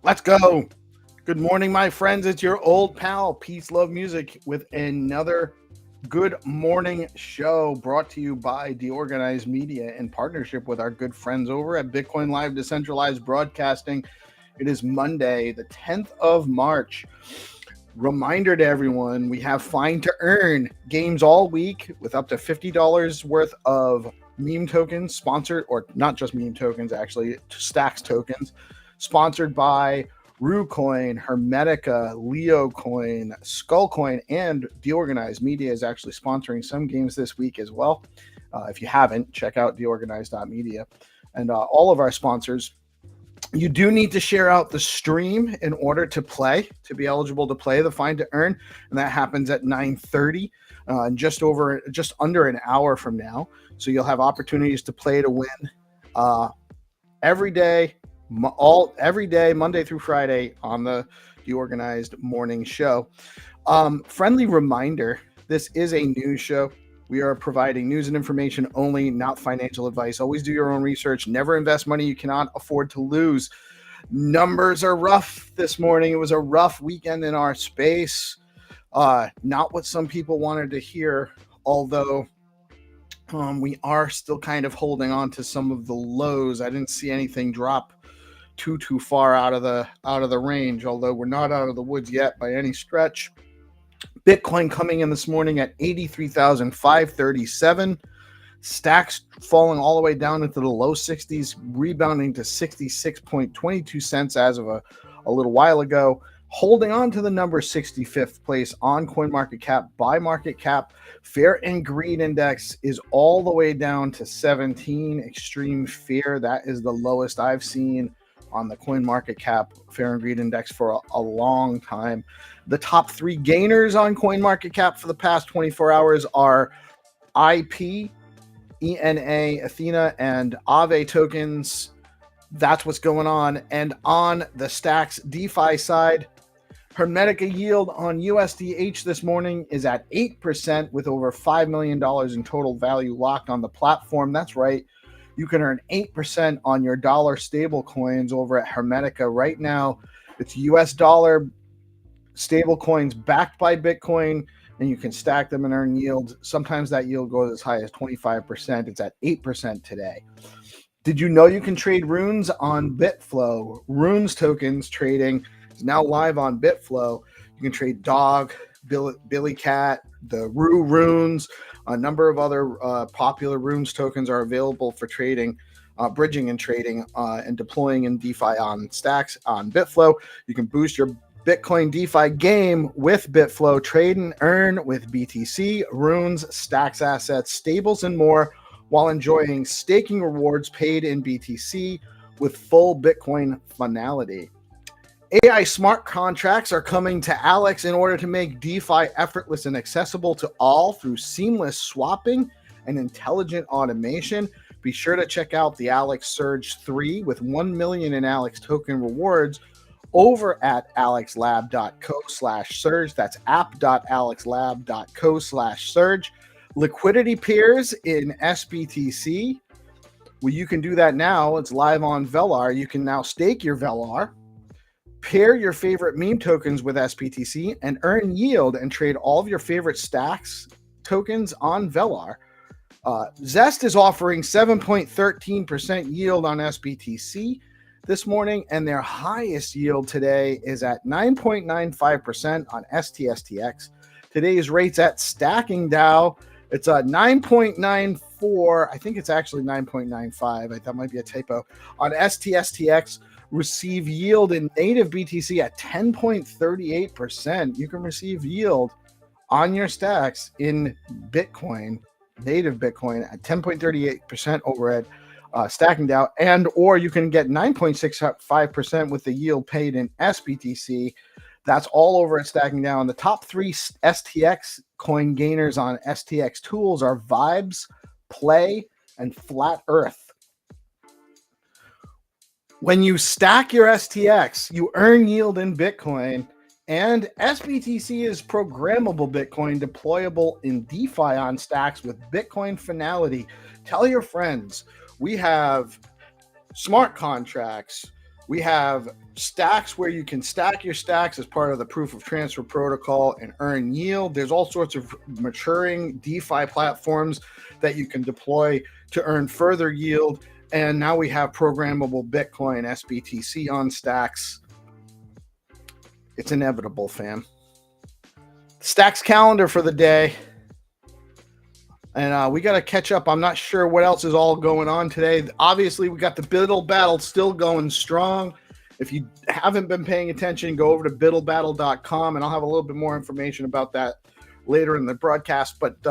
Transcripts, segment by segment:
Let's go. Good morning, my friends. It's your old pal, Peace Love Music, with another good morning show brought to you by DeOrganized Media in partnership with our good friends over at BitcoinLive Decentralized Broadcasting. It is Monday, the 10th of March. Reminder to everyone, we have Find to Earn games all week with up to $50 worth of meme tokens sponsored, or not just meme tokens, actually, Stacks tokens, sponsored by RuCoin, Hermetica, LeoCoin, Skullcoin, and DeOrganized Media is actually sponsoring some games this week as well. If you haven't, check out deorganized.media. And all of our sponsors, you do need to share out the stream in order to play, to be eligible to play the Find to Earn, and that happens at 9:30, just under an hour from now. So you'll have opportunities to play to win every day, Monday through Friday on the DeOrganized morning show. Friendly reminder: this is a news show. We are providing news and information only, not financial advice. Always do your own research. Never invest money you cannot afford to lose. Numbers are rough this morning. It was a rough weekend in our space. Not what some people wanted to hear, although we are still kind of holding on to some of the lows. I didn't see anything drop too far out of the range, although we're not out of the woods yet by any stretch. Bitcoin coming in this morning at 83,537. Stacks falling all the way down into the low 60s, rebounding to 66.22 cents as of a little while ago. Holding on to the number 65th place on CoinMarketCap by market cap. Fear and Greed Index is all the way down to 17. Extreme Fear, that is the lowest I've seen on the CoinMarketCap Fear and Greed Index for a long time. The top three gainers on CoinMarketCap for the past 24 hours are IP, ENA, Athena, and Aave tokens. That's what's going on. And on the Stacks DeFi side, Hermetica yield on USDH this morning is at 8% with over $5 million in total value locked on the platform. That's right. You can earn 8% on your dollar stable coins over at Hermetica right now. It's US dollar stable coins backed by Bitcoin, and you can stack them and earn yield. Sometimes that yield goes as high as 25%. It's at 8% today. Did you know you can trade runes on Bitflow? Runes tokens trading is now live on Bitflow. You can trade Dog, Billy Cat, the Rue runes. A number of other popular runes tokens are available for trading, bridging and trading, and deploying in DeFi on Stacks on Bitflow. You can boost your Bitcoin DeFi game with Bitflow. Trade and earn with BTC, runes, Stacks assets, stables, and more while enjoying staking rewards paid in BTC with full Bitcoin finality. AI smart contracts are coming to Alex in order to make DeFi effortless and accessible to all through seamless swapping and intelligent automation. Be sure to check out the Alex Surge 3 with 1 million in Alex token rewards over at alexlab.co/surge. That's app.alexlab.co/surge. Liquidity peers in SBTC. Well, you can do that now. It's live on Velar. You can now stake your Velar, pair your favorite meme tokens with SBTC, and earn yield and trade all of your favorite Stacks tokens on Velar. Zest is offering 7.13% yield on SBTC this morning, and their highest yield today is at 9.95% on STSTX. Today's rates at Stacking DAO, it's a 9.94. I think it's actually 9.95. That might be a typo. On STSTX, receive yield in native BTC at 10.38%. You can receive yield on your stacks in Bitcoin, native Bitcoin, at 10.38% over at Stacking DAO, and or you can get 9.65% with the yield paid in SBTC. That's all over at Stacking DAO. And the top three STX coin gainers on STX tools are Vibes, Play, and Flat Earth. When you stack your STX, you earn yield in Bitcoin, and SBTC is programmable Bitcoin deployable in DeFi on Stacks with Bitcoin finality. Tell your friends. We have smart contracts, We have stacks where you can stack your stacks as part of the proof of transfer protocol and earn yield. There's all sorts of maturing DeFi platforms that you can deploy to earn further yield. And now we have programmable Bitcoin SBTC on stacks. It's inevitable, fam. Stacks calendar for the day. And we got to catch up. I'm not sure what else is all going on today. Obviously, we got the Biddle Battle still going strong. If you haven't been paying attention, go over to biddlebattle.com, and I'll have a little bit more information about that later in the broadcast. But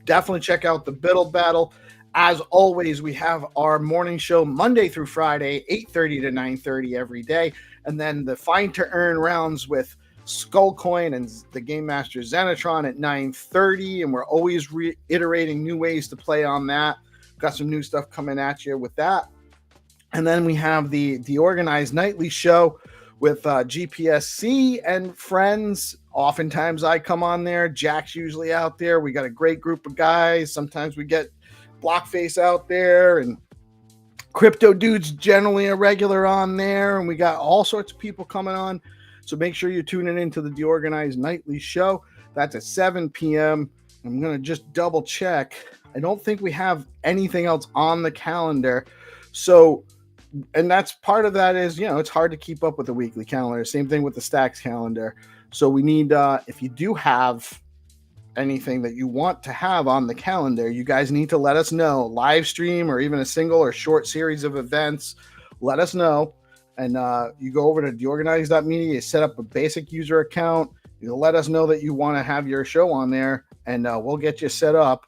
definitely check out the Biddle Battle. As always, we have our morning show Monday through Friday, 8:30 to 9:30 every day. And then the Find to Earn rounds with Skullcoin and the Game Master Xenitron at 9:30, and we're always reiterating new ways to play on that. Got some new stuff coming at you with that. And then we have the DeOrganized nightly show with GPSC and Friends. Oftentimes I come on there. Jack's usually out there. We got a great group of guys. Sometimes we get Blockface out there, and Crypto Dude's generally a regular on there, and we got all sorts of people coming on. So make sure you're tuning into the DeOrganized nightly show. That's at 7 p.m. I'm going to just double check. I don't think we have anything else on the calendar. So, and that's part of that is, it's hard to keep up with the weekly calendar. Same thing with the stacks calendar. So we need, if you do have anything that you want to have on the calendar, you guys need to let us know. Live stream or even a single or short series of events, let us know. And you go over to DeOrganized.media, you set up a basic user account. You let us know that you want to have your show on there, and we'll get you set up.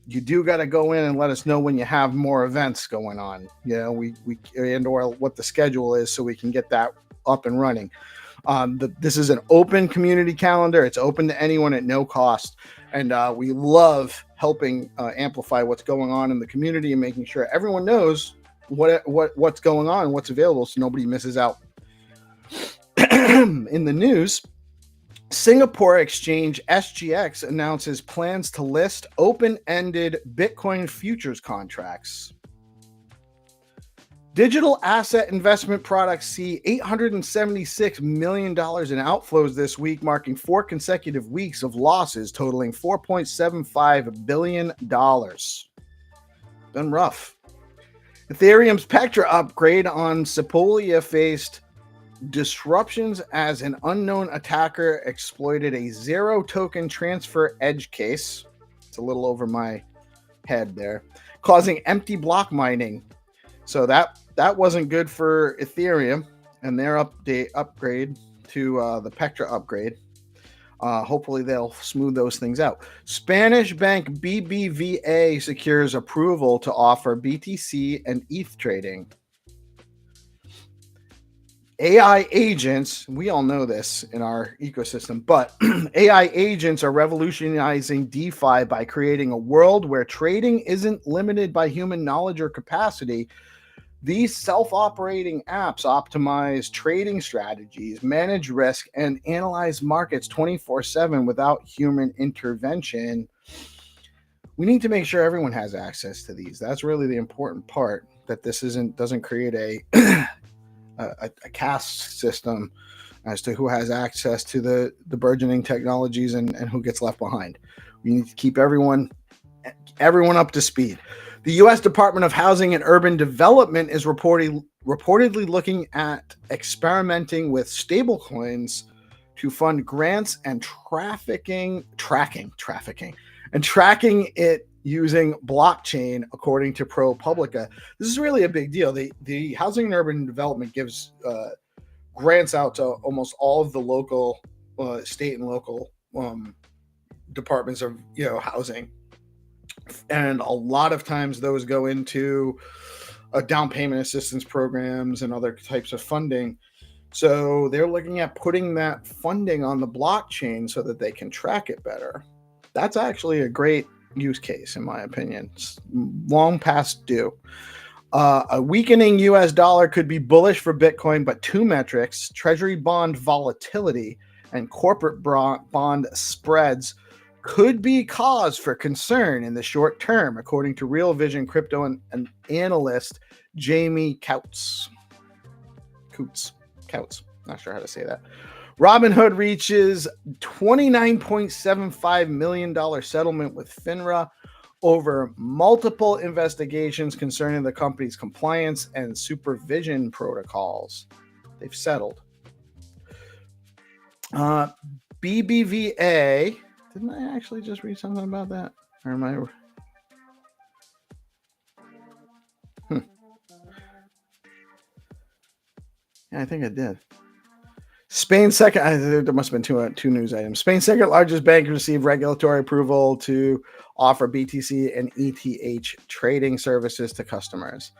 You do got to go in and let us know when you have more events going on. We and or what the schedule is, so we can get that up and running. This is an open community calendar. It's open to anyone at no cost, and we love helping amplify what's going on in the community and making sure everyone knows what's going on and what's available, so nobody misses out. In the news, Singapore exchange SGX announces plans to list open-ended Bitcoin futures contracts. Digital asset investment products see $876 million in outflows this week, marking 4 consecutive weeks of losses totaling $4.75 billion. Been rough. Ethereum's Petra upgrade on Sepolia faced disruptions as an unknown attacker exploited a zero token transfer edge case. It's a little over my head there, causing empty block mining. So that wasn't good for Ethereum and their upgrade to the Petra upgrade. Hopefully they'll smooth those things out. Spanish bank BBVA secures approval to offer BTC and ETH trading. AI agents, we all know this in our ecosystem, but AI agents are revolutionizing DeFi by creating a world where trading isn't limited by human knowledge or capacity. These self-operating apps optimize trading strategies, manage risk, and analyze markets 24/7 without human intervention. We need to make sure everyone has access to these. That's really the important part, that this doesn't create a caste system as to who has access to the burgeoning technologies and who gets left behind. We need to keep everyone up to speed. The U.S. Department of Housing and Urban Development is reportedly looking at experimenting with stablecoins to fund grants and tracking it using blockchain, according to ProPublica. This is really a big deal. The Housing and Urban Development gives grants out to almost all of the local, state and local departments of housing. And a lot of times those go into down payment assistance programs and other types of funding. So they're looking at putting that funding on the blockchain so that they can track it better. That's actually a great use case, in my opinion. It's long past due. A weakening US dollar could be bullish for Bitcoin, but 2 metrics, Treasury bond volatility and corporate bond spreads, could be cause for concern in the short term, according to Real Vision crypto and analyst Jamie Coutts. Couts. Not sure how to say that. Robinhood reaches $29.75 million settlement with FINRA over multiple investigations concerning the company's compliance and supervision protocols. They've settled. BBVA. Didn't I actually just read something about that? Or am I? Yeah, I think I did. Spain's second. There must have been two news items. Spain's second largest bank received regulatory approval to offer BTC and ETH trading services to customers.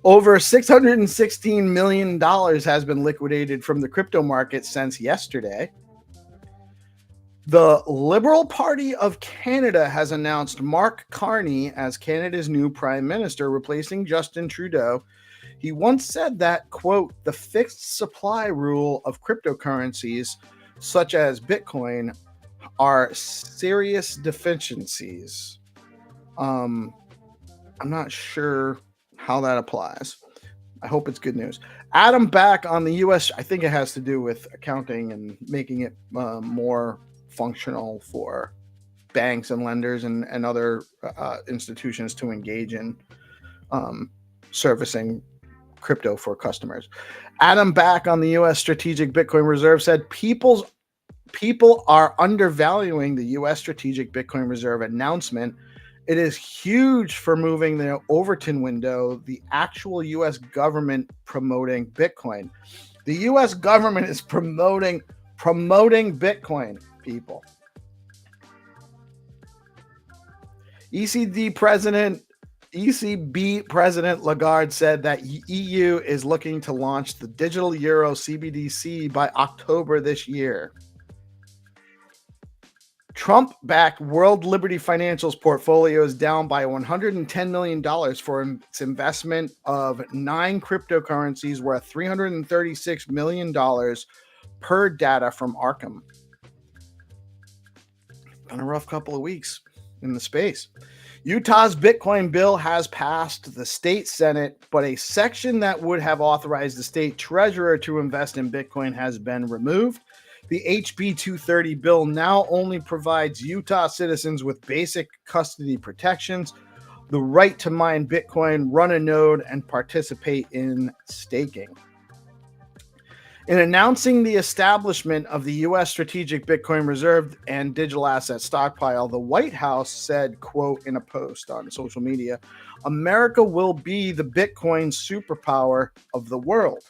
Over $616 million has been liquidated from the crypto market since yesterday. The Liberal Party of Canada has announced Mark Carney as Canada's new prime minister, replacing Justin Trudeau. He once said that, quote, the fixed supply rule of cryptocurrencies, such as Bitcoin, are serious deficiencies. I'm not sure how that applies. I hope it's good news. Adam Back on the U.S. I think it has to do with accounting and making it more functional for banks and lenders and other institutions to engage in servicing crypto for customers. Adam Back on the U.S. Strategic Bitcoin Reserve said people are undervaluing the U.S. Strategic Bitcoin Reserve announcement. It is huge for moving the Overton window, the actual U.S. government promoting Bitcoin. The U.S. government is promoting Bitcoin, people. ECB President Lagarde said that EU is looking to launch the digital euro CBDC by October this year. Trump-backed World Liberty Financial's portfolio is down by $110 million for its investment of 9 cryptocurrencies worth $336 million per data from Arkham. Been a rough couple of weeks in the space. Utah's Bitcoin bill has passed the state Senate, but a section that would have authorized the state treasurer to invest in Bitcoin has been removed. The HB 230 bill now only provides Utah citizens with basic custody protections, the right to mine Bitcoin, run a node, and participate in staking. In announcing the establishment of the U.S. Strategic Bitcoin Reserve and digital asset stockpile, the White House said, quote, in a post on social media, America will be the Bitcoin superpower of the world.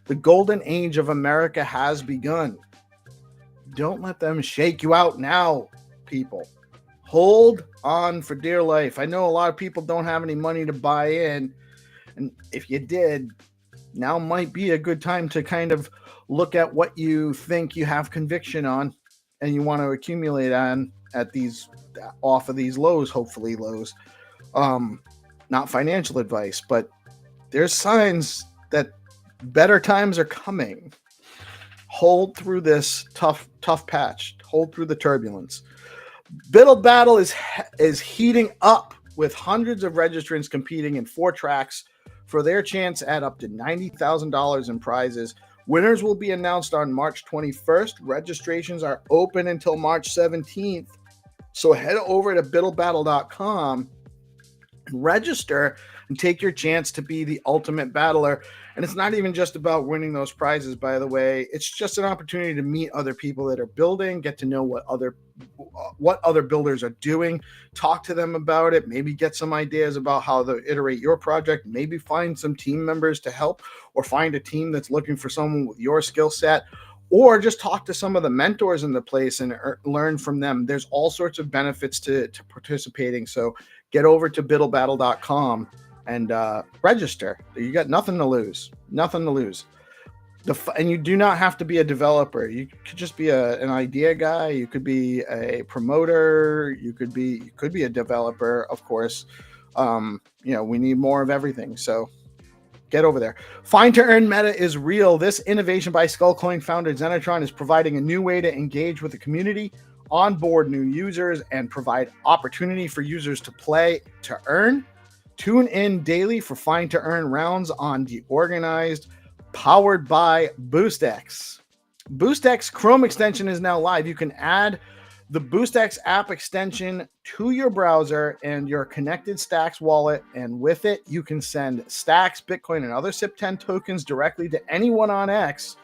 The golden age of America has begun. Don't let them shake you out now, people. Hold on for dear life. I know a lot of people don't have any money to buy in, and if you did, now might be a good time to kind of look at what you think you have conviction on and you want to accumulate on at these, off of these lows, hopefully lows. Not financial advice, but there's signs that better times are coming. Hold through this tough patch. Hold through the turbulence. Biddle battle is heating up with hundreds of registrants competing in 4 tracks for their chance at up to $90,000 in prizes. Winners will be announced on March 21st. Registrations are open until March 17th. So head over to biddlebattle.com and register and take your chance to be the ultimate battler. And it's not even just about winning those prizes, by the way. It's just an opportunity to meet other people that are building, get to know what other builders are doing, talk to them about it, maybe get some ideas about how to iterate your project, maybe find some team members to help, or find a team that's looking for someone with your skill set, or just talk to some of the mentors in the place and learn from them. There's all sorts of benefits to participating. So get over to biddlebattle.com and register. You got nothing to lose. And you do not have to be a developer. You could just be an idea guy. You could be a promoter. You could be a developer, of course. We need more of everything. So get over there. Find to earn meta is real. This innovation by Skullcoin founder Xenitron is providing a new way to engage with the community, onboard new users, and provide opportunity for users to play to earn. Tune in daily for Find to Earn rounds on DeOrganized, powered by BoostX. BoostX Chrome extension is now live. You can add the BoostX app extension to your browser and your connected Stacks wallet, and with it, you can send Stacks, Bitcoin, and other SIP10 tokens directly to anyone on X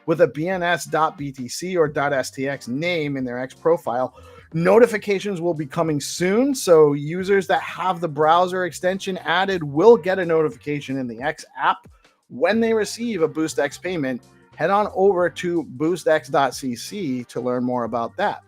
with a bns.btc or .stx name in their X profile. Notifications will be coming soon, so users that have the browser extension added will get a notification in the X app when they receive a BoostX payment. Head on over to boostx.cc to learn more about that.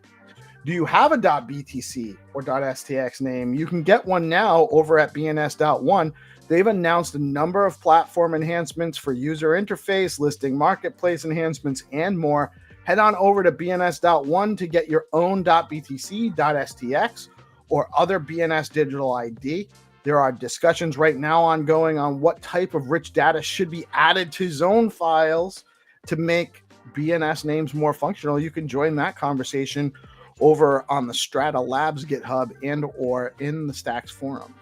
Do you have a .btc or .stx name? You can get one now over at bns.one. They've announced a number of platform enhancements for user interface, listing marketplace enhancements, and more. Head on over to bns.one to get your own .btc, .stx, or other BNS digital ID. There are discussions right now ongoing on what type of rich data should be added to zone files to make BNS names more functional. You can join that conversation over on the Strata Labs GitHub and or in the Stacks forum.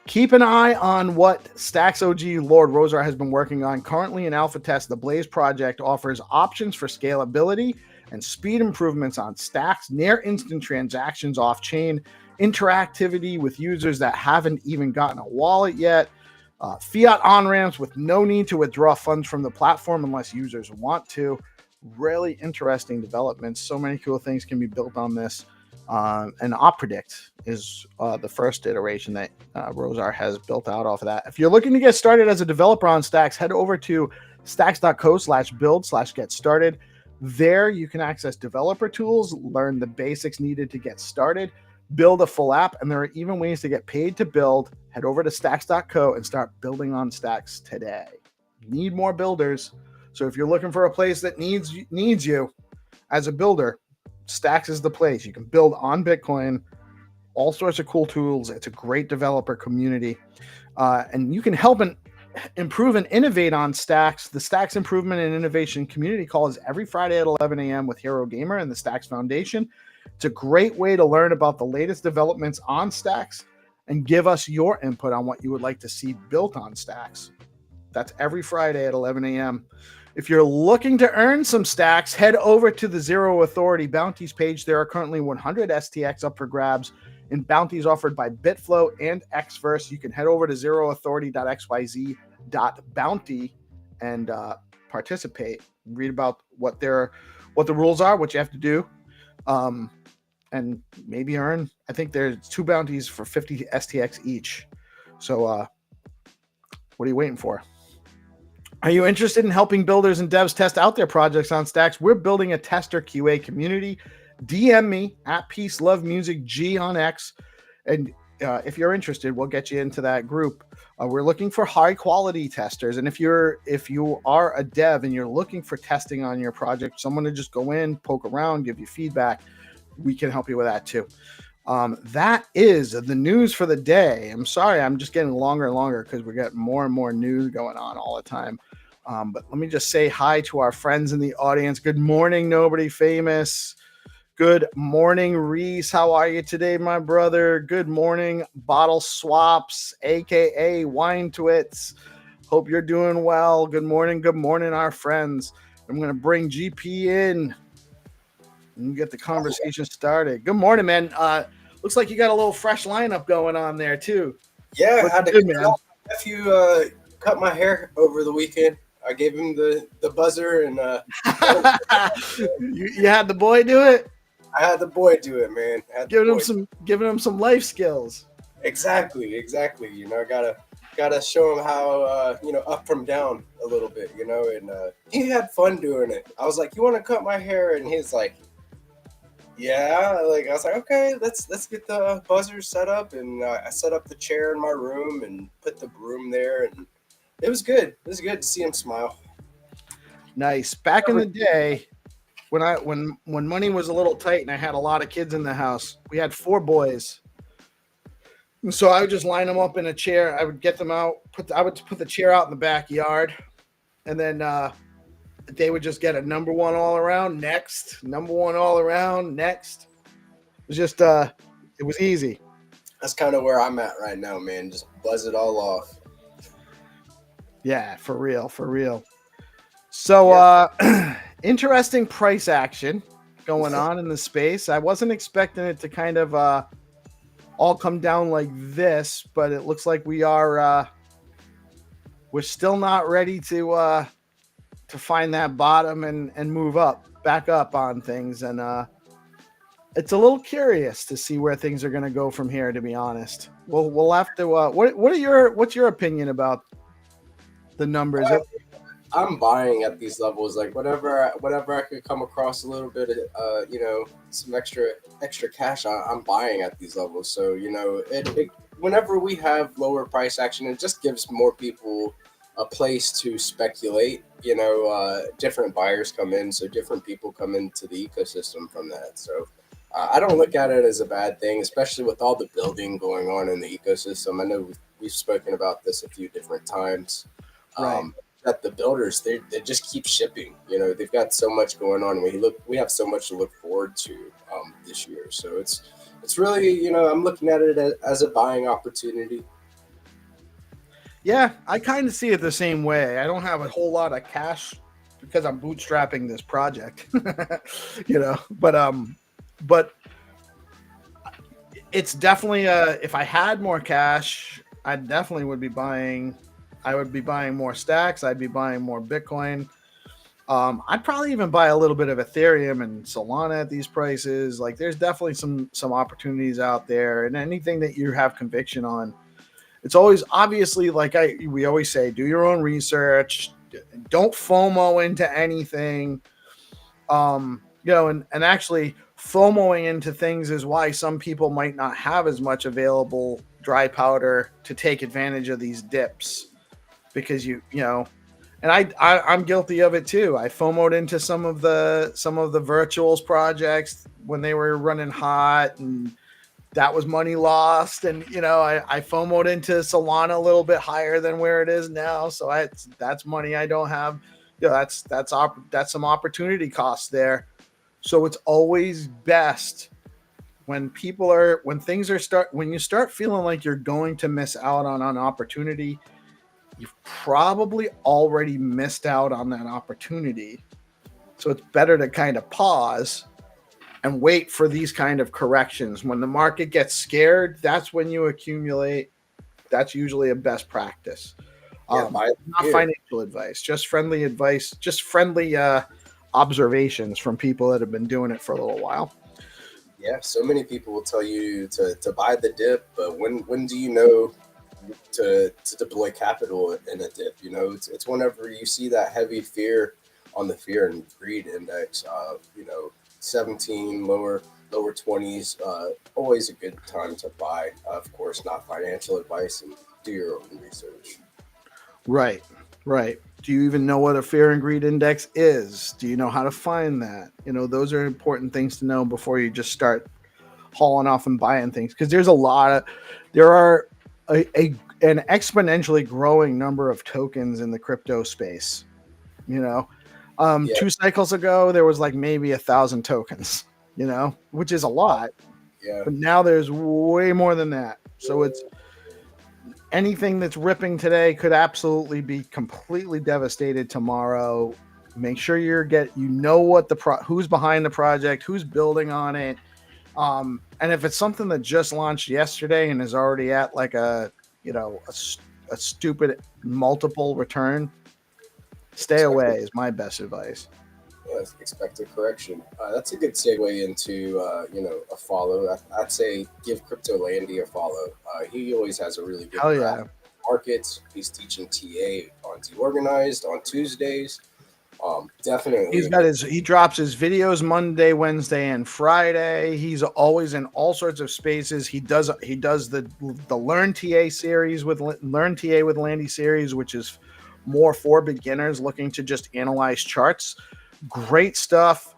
Keep an eye on what Stacks OG Lord Rosar has been working on. Currently in alpha test, the Blaze project offers options for scalability and speed improvements on Stacks, near instant transactions off-chain, interactivity with users that haven't even gotten a wallet yet, fiat on-ramps with no need to withdraw funds from the platform unless users want to. Really interesting developments. So many cool things can be built on this. And OpPredict is the first iteration that Rosar has built out off of that. If you're looking to get started as a developer on Stacks, head over to stacks.co/build/get started. There you can access developer tools, learn the basics needed to get started, build a full app, and there are even ways to get paid to build. Head over to stacks.co and start building on Stacks today. Need more builders. So if you're looking for a place that needs you as a builder, Stacks is the place. You can build on Bitcoin, all sorts of cool tools. It's a great developer community. And you can help and improve and innovate on Stacks. The Stacks Improvement and Innovation Community Call is every Friday at 11 a.m. with Hero Gamer and the Stacks Foundation. It's a great way to learn about the latest developments on Stacks and give us your input on what you would like to see built on Stacks. That's every Friday at 11 a.m. If you're looking to earn some Stacks, head over to the Zero Authority bounties page. There are currently 100 STX up for grabs in bounties offered by Bitflow and Xverse. You can head over to zeroauthority.xyz.bounty and participate. Read about what the rules are, what you have to do, and maybe earn. I think there's 2 bounties for 50 STX each. So what are you waiting for? Are you interested in helping builders and devs test out their projects on Stacks? We're building a tester QA community. DM me at PeaceLoveMusic on X. And if you're interested, we'll get you into that group. We're looking for high quality testers. And if you are a dev and you're looking for testing on your project, someone to just go in, poke around, give you feedback, we can help you with that too. That is the news for the day. I'm sorry, I'm just getting longer and longer because we're getting more and more news going on all the time. But let me just say hi to our friends in the audience. Good morning, Nobody Famous. Good morning, Reese. How are you today, my brother? Good morning, Bottle Swaps, aka Wine Twits. Hope you're doing well. Good morning, our friends. I'm going to bring GP in and get the conversation started. Good morning, man. Looks like you got a little fresh lineup going on there too. Yeah, I had to cut off. My nephew cut my hair over the weekend. I gave him the buzzer and you had the boy do it. I had the boy do it, man. Giving him some life skills. Exactly. You know, gotta show him how up from down a little bit. You know, and he had fun doing it. I was like, "You want to cut my hair?" And he's like, "Yeah." Like I was like, "Okay, let's get the buzzer set up." And I set up the chair in my room and put the broom there, and it was good. It was good to see him smile. Nice. Back in the day, when money was a little tight and I had a lot of kids in the house, we had 4 boys. And so I would just line them up in a chair. I would get them out. I would put the chair out in the backyard, and then they would just get a number 1 all around next, number 1 all around next. It was just it was easy. That's kind of where I'm at right now, man. Just buzz it all off. Yeah, for real, for real. So, Yeah. interesting price action going on in the space. I wasn't expecting it to kind of all come down like this, but it looks like we're still not ready to find that bottom and move up, back up on things. And it's a little curious to see where things are going to go from here. To be honest, we'll have to. What's your opinion about the numbers? I'm buying at these levels. Like whatever I could come across a little bit of, some extra cash, I'm buying at these levels. So whenever we have lower price action, it just gives more people a place to speculate. Different buyers come in, so different people come into the ecosystem from that. So I don't look at it as a bad thing, especially with all the building going on in the ecosystem. I know we've spoken about this a few different times. Right. That the builders they just keep shipping. They've got so much going on. We have so much to look forward to this year. So it's really I'm looking at it as a buying opportunity. Yeah, I kind of see it the same way. I don't have a whole lot of cash because I'm bootstrapping this project, but it's definitely if I had more cash, I definitely would be buying. I would be buying more stacks. I'd be buying more Bitcoin. I'd probably even buy a little bit of Ethereum and Solana at these prices. Like, there's definitely some opportunities out there, and anything that you have conviction on. It's always obviously we always say, do your own research. Don't FOMO into anything. And actually FOMOing into things is why some people might not have as much available dry powder to take advantage of these dips, because and I'm guilty of it too. I FOMO'd into some of the virtuals projects when they were running hot, and that was money lost. And I FOMO'd into Solana a little bit higher than where it is now, so that's money I don't have. That's some opportunity cost there. So it's always best when when you start feeling like you're going to miss out on an opportunity. You've probably already missed out on that opportunity. So it's better to kind of pause and wait for these kind of corrections. When the market gets scared, that's when you accumulate. That's usually a best practice. Not financial advice, just friendly advice, just friendly observations from people that have been doing it for a little while. Yeah, so many people will tell you to buy the dip, but when do you know to deploy capital in a dip? It's whenever you see that heavy fear on the fear and greed index. 17 lower 20s, always a good time to buy. Of course, not financial advice, and do your own research. Right. Do you even know what a fear and greed index is? Do you know how to find that? Those are important things to know before you just start hauling off and buying things, because there are an exponentially growing number of tokens in the crypto space. 2 cycles ago there was like maybe 1,000 tokens, which is a lot. Yeah. But now there's way more than that. So it's anything that's ripping today could absolutely be completely devastated tomorrow. Make sure who's behind the project, who's building on it. And if it's something that just launched yesterday and is already at like a stupid multiple return, stay away is my best advice. Expect a correction. That's a good segue into a follow. I'd say give CryptoLandy a follow. He always has a really good markets. He's teaching TA on DeOrganized on Tuesdays. Definitely. He drops his videos Monday, Wednesday, and Friday. He's always in all sorts of spaces. He does the Learn TA series with Learn TA with Landy series, which is more for beginners looking to just analyze charts. Great stuff.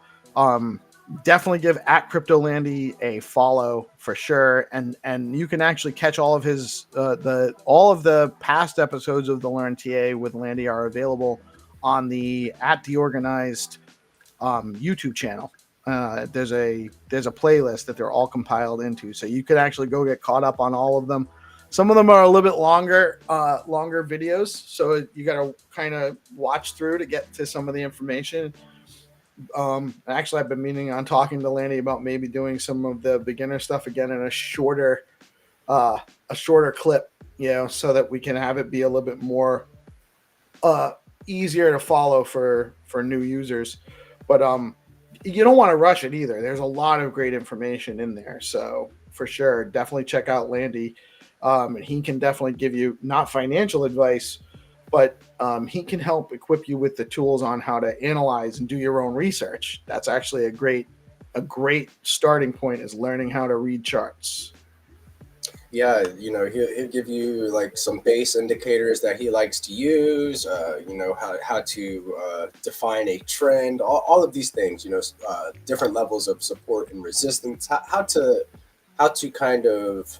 Definitely give at CryptoLandy a follow for sure, and you can actually catch all of his all of the past episodes of the Learn TA with Landy are available on the at DeOrganized YouTube channel. There's a playlist that they're all compiled into, so you could actually go get caught up on all of them. Some of them are a little bit longer videos, so you got to kind of watch through to get to some of the information. Actually, I've been meaning on talking to Lanny about maybe doing some of the beginner stuff again in a shorter clip, so that we can have it be a little bit more easier to follow for new users. But you don't want to rush it either. There's a lot of great information in there, so for sure, definitely check out Landy. He can definitely give you not financial advice, but he can help equip you with the tools on how to analyze and do your own research. That's actually a great starting point, is learning how to read charts. Yeah, he'll give you like some base indicators that he likes to use. How to define a trend, all of these things. Different levels of support and resistance. How to kind of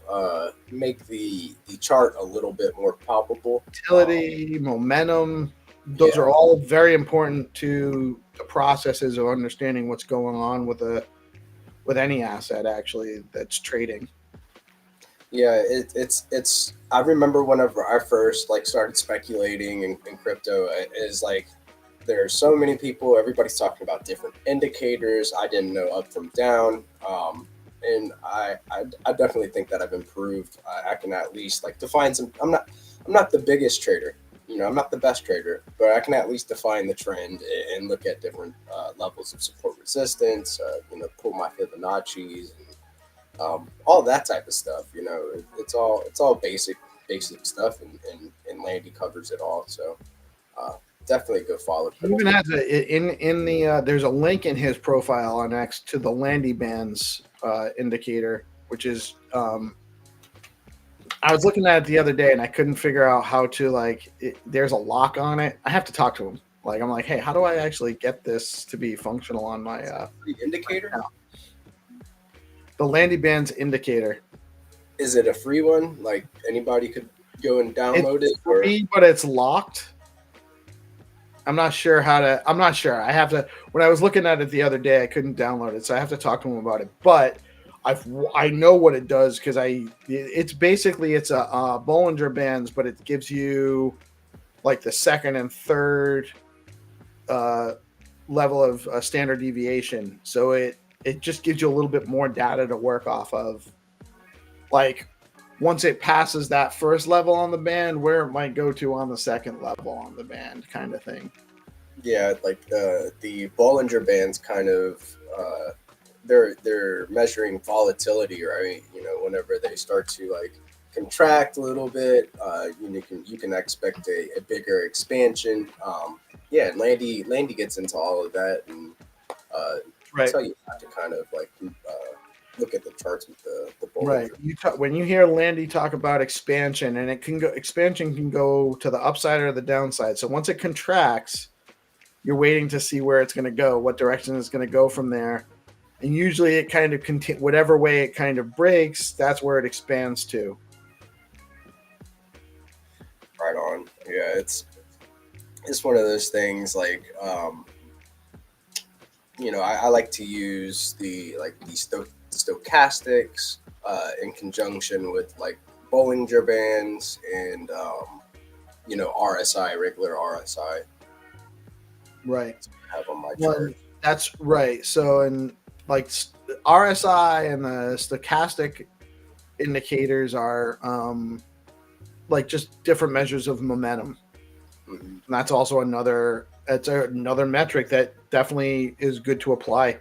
make the chart a little bit more palpable. Utility, momentum. Those Yeah. are all very important to the processes of understanding what's going on with any asset actually that's trading. Yeah, it's. I remember whenever I first started speculating in crypto, it is like there's so many people. Everybody's talking about different indicators. I didn't know up from down, and I definitely think that I've improved. I can at least define some. I'm not the biggest trader. I'm not the best trader, but I can at least define the trend and look at different levels of support resistance. Pull my Fibonacci's. All that type of stuff. It's all basic stuff, and Landy covers it all. So definitely go follow. He even has in the there's a link in his profile on X to the Landy bands indicator, which is I was looking at it the other day and I couldn't figure out how to there's a lock on it. I have to talk to him. I'm like, hey, how do I actually get this to be functional on my indicator? The Landy bands indicator. Is it a free one? Like anybody could go and download it's free, but it's locked. I'm not sure. I have to. When I was looking at it the other day, I couldn't download it, so I have to talk to him about it. But I know what it does because it's basically a Bollinger Bands, but it gives you like the second and third level of standard deviation. So it just gives you a little bit more data to work off of. Like once it passes that first level on the band, where it might go to on the second level on the band, kind of thing. Yeah, like the Bollinger Bands kind of they're measuring volatility, right? Whenever they start to contract a little bit, you can expect a bigger expansion. Yeah, Landy gets into all of that and right. tell you how to kind of look at the charts with the Bollinger. Right. When you hear Landy talk about expansion, and expansion can go to the upside or the downside. So once it contracts, you're waiting to see where it's going to go, what direction it's going to go from there. And usually it kind of whatever way it kind of breaks, that's where it expands to. Right on. Yeah, it's one of those things I like to use the stochastics in conjunction with Bollinger Bands and RSI, regular RSI. Right. Have on my chart. That's right. So in RSI and the stochastic indicators are just different measures of momentum. Mm-hmm. And that's also another metric that definitely is good to apply.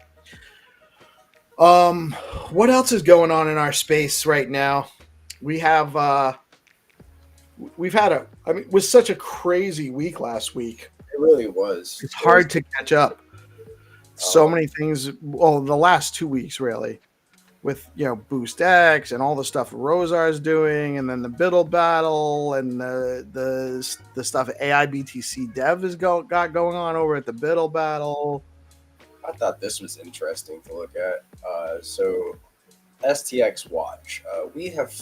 What else is going on in our space right now? We have it was such a crazy week last week. It really was. It's hard to catch up. So many things. Well, the last 2 weeks really, with Boost X and all the stuff Rosar's doing, and then the Biddle battle and the stuff AIBTC Dev has got going on over at the Biddle battle. I thought this was interesting to look at. So STX Watch. We have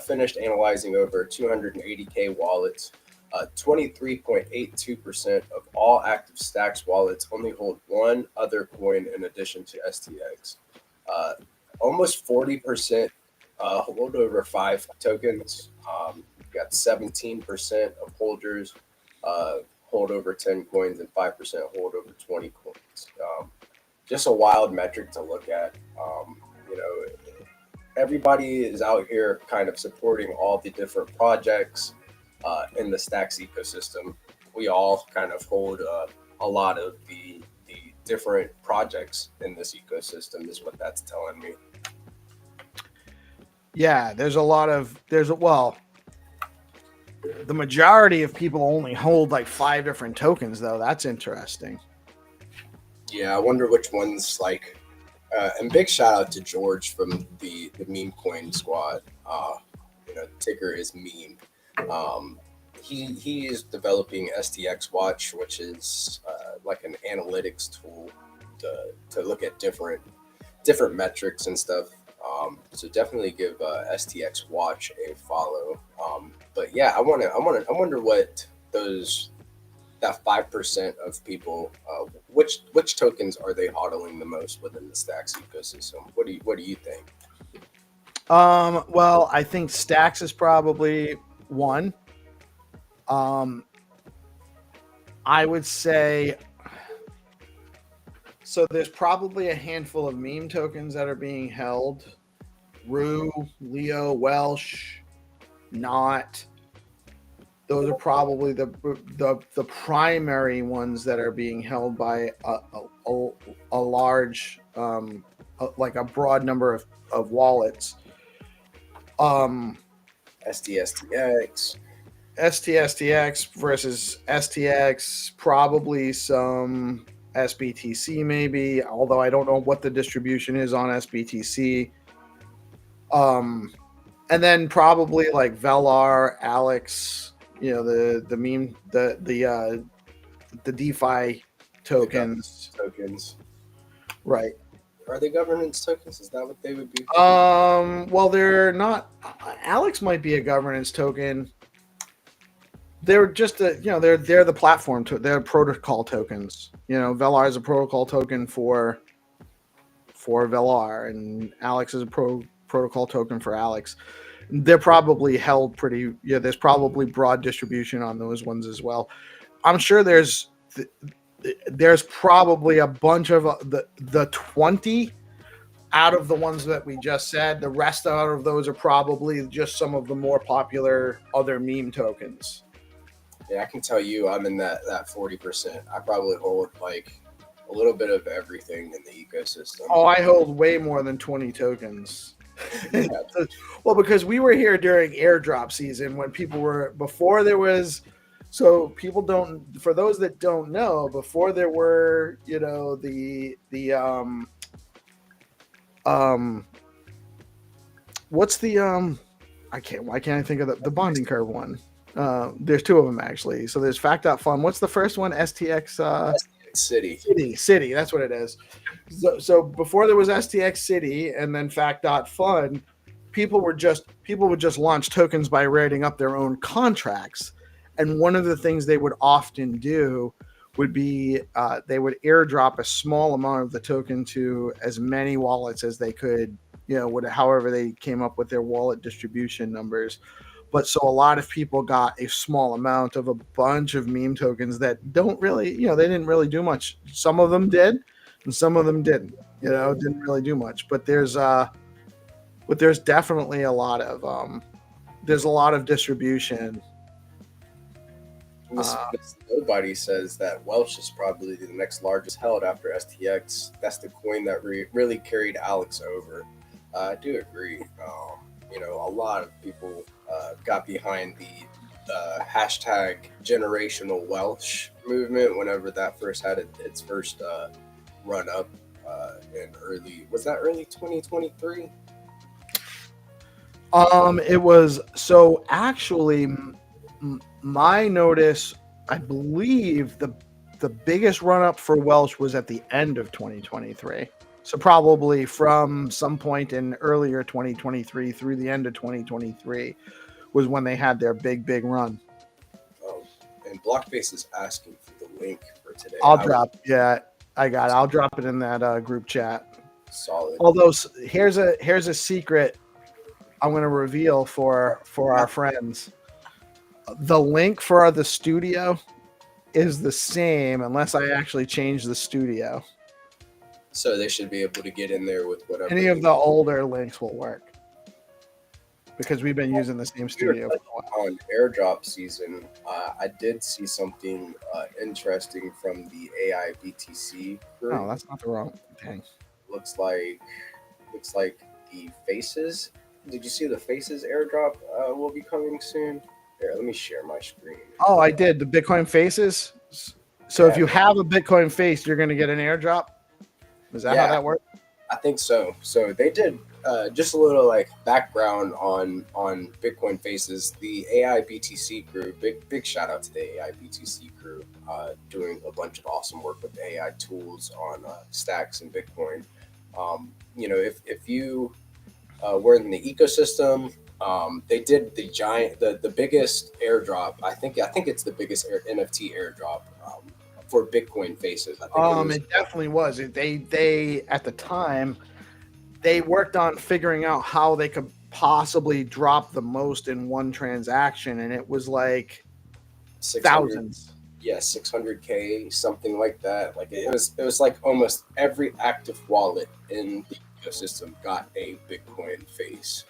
finished analyzing over 280K wallets. 23.82% of all active Stacks wallets only hold one other coin in addition to STX. Almost 40% hold over 5 tokens. We've got 17% of holders hold over 10 coins and 5% hold over 20 coins. Just a wild metric to look at. You know, everybody is out here kind of supporting all the different projects in the Stacks ecosystem. We all kind of hold a lot of the different projects in this ecosystem, is what that's telling me. Yeah, well, the majority of people only hold like 5 different tokens, though. That's interesting. Yeah, I wonder which ones like. And big shout out to George from the meme coin squad. You know, ticker is meme. He is developing STX Watch, which is like an analytics tool to look at different metrics and stuff. So definitely give STX Watch a follow. But yeah, I wonder what that 5% of people, which tokens are they hodling the most within the Stacks ecosystem? What do you think? Well, I think Stacks is probably one. I would say so. There's probably a handful of meme tokens that are being held. Rue, Leo, Welsh, Not. Those are probably the primary ones that are being held by a large, like a broad number of wallets. STSTX. STSTX versus STX, probably some SBTC maybe, although I don't know what the distribution is on SBTC. And then probably like Velar, Alex, you know, the meme, the DeFi tokens. Right. Are they governance tokens? Is that what they would be? Well, they're not. Alex might be a governance token. They're just they're the platform they're protocol tokens. You know, Velar is a protocol token for Velar, and Alex is a protocol token for Alex. They're probably held pretty. Yeah, there's probably broad distribution on those ones as well. I'm sure there's probably a bunch of the 20 out of the ones that we just said. The rest out of those are probably just some of the more popular other meme tokens. Yeah, I can tell you I'm in that 40%. I probably hold like a little bit of everything in the ecosystem. Oh, I hold way more than 20 tokens. Well, because we were here during airdrop season when people were, before there was, so people don't, for those that don't know, before there were, you know, what's the, why can't I think of the bonding curve one? There's 2 of them actually. So there's Fact.Fun. What's the first one? STX City. That's what it is. So before there was STX City and then Fact.Fun, people would just launch tokens by writing up their own contracts. And one of the things they would often do would be they would airdrop a small amount of the token to as many wallets as they could, you know, however they came up with their wallet distribution numbers. But so a lot of people got a small amount of a bunch of meme tokens that don't really, you know, they didn't really do much. Some of them did, and some of them didn't. You know, didn't really do much. But there's definitely a lot of distribution. Nobody says that Welsh is probably the next largest held after STX. That's the coin that really carried Alex over. I do agree. You know, a lot of people got behind the hashtag generational Welsh movement whenever that first had its first run up in early 2023? It was, so actually my notice, I believe the biggest run up for Welsh was at the end of 2023. So probably from some point in earlier 2023 through the end of 2023 was when they had their big run. And Blockbase is asking for the link for today. I'll drop it in that group chat. Solid. Although here's a secret. I'm gonna reveal for our friends. The link for the studio is the same unless I actually change the studio. So they should be able to get in there with whatever. Any of the older links will work because we've been using the same studio for a while. On airdrop season, I did see something interesting from the AI BTC group. No, that's not the wrong thing. Looks like the Faces. Did you see the Faces airdrop will be coming soon? Here, let me share my screen. Oh, I did. The Bitcoin faces. So if you have a Bitcoin face, you're going to get an airdrop. Is that how that works? I think so. So they did just a little like background on Bitcoin Faces. The AI BTC crew, big shout out to the AI BTC crew, doing a bunch of awesome work with the AI tools on stacks and Bitcoin. If you were in the ecosystem, they did the biggest airdrop. I think it's the biggest NFT airdrop for Bitcoin Faces. I think it definitely was. They at the time they worked on figuring out how they could possibly drop the most in one transaction, and it was like thousands. Yeah, 600K, something like that. Like it was like almost every active wallet in the ecosystem got a Bitcoin face.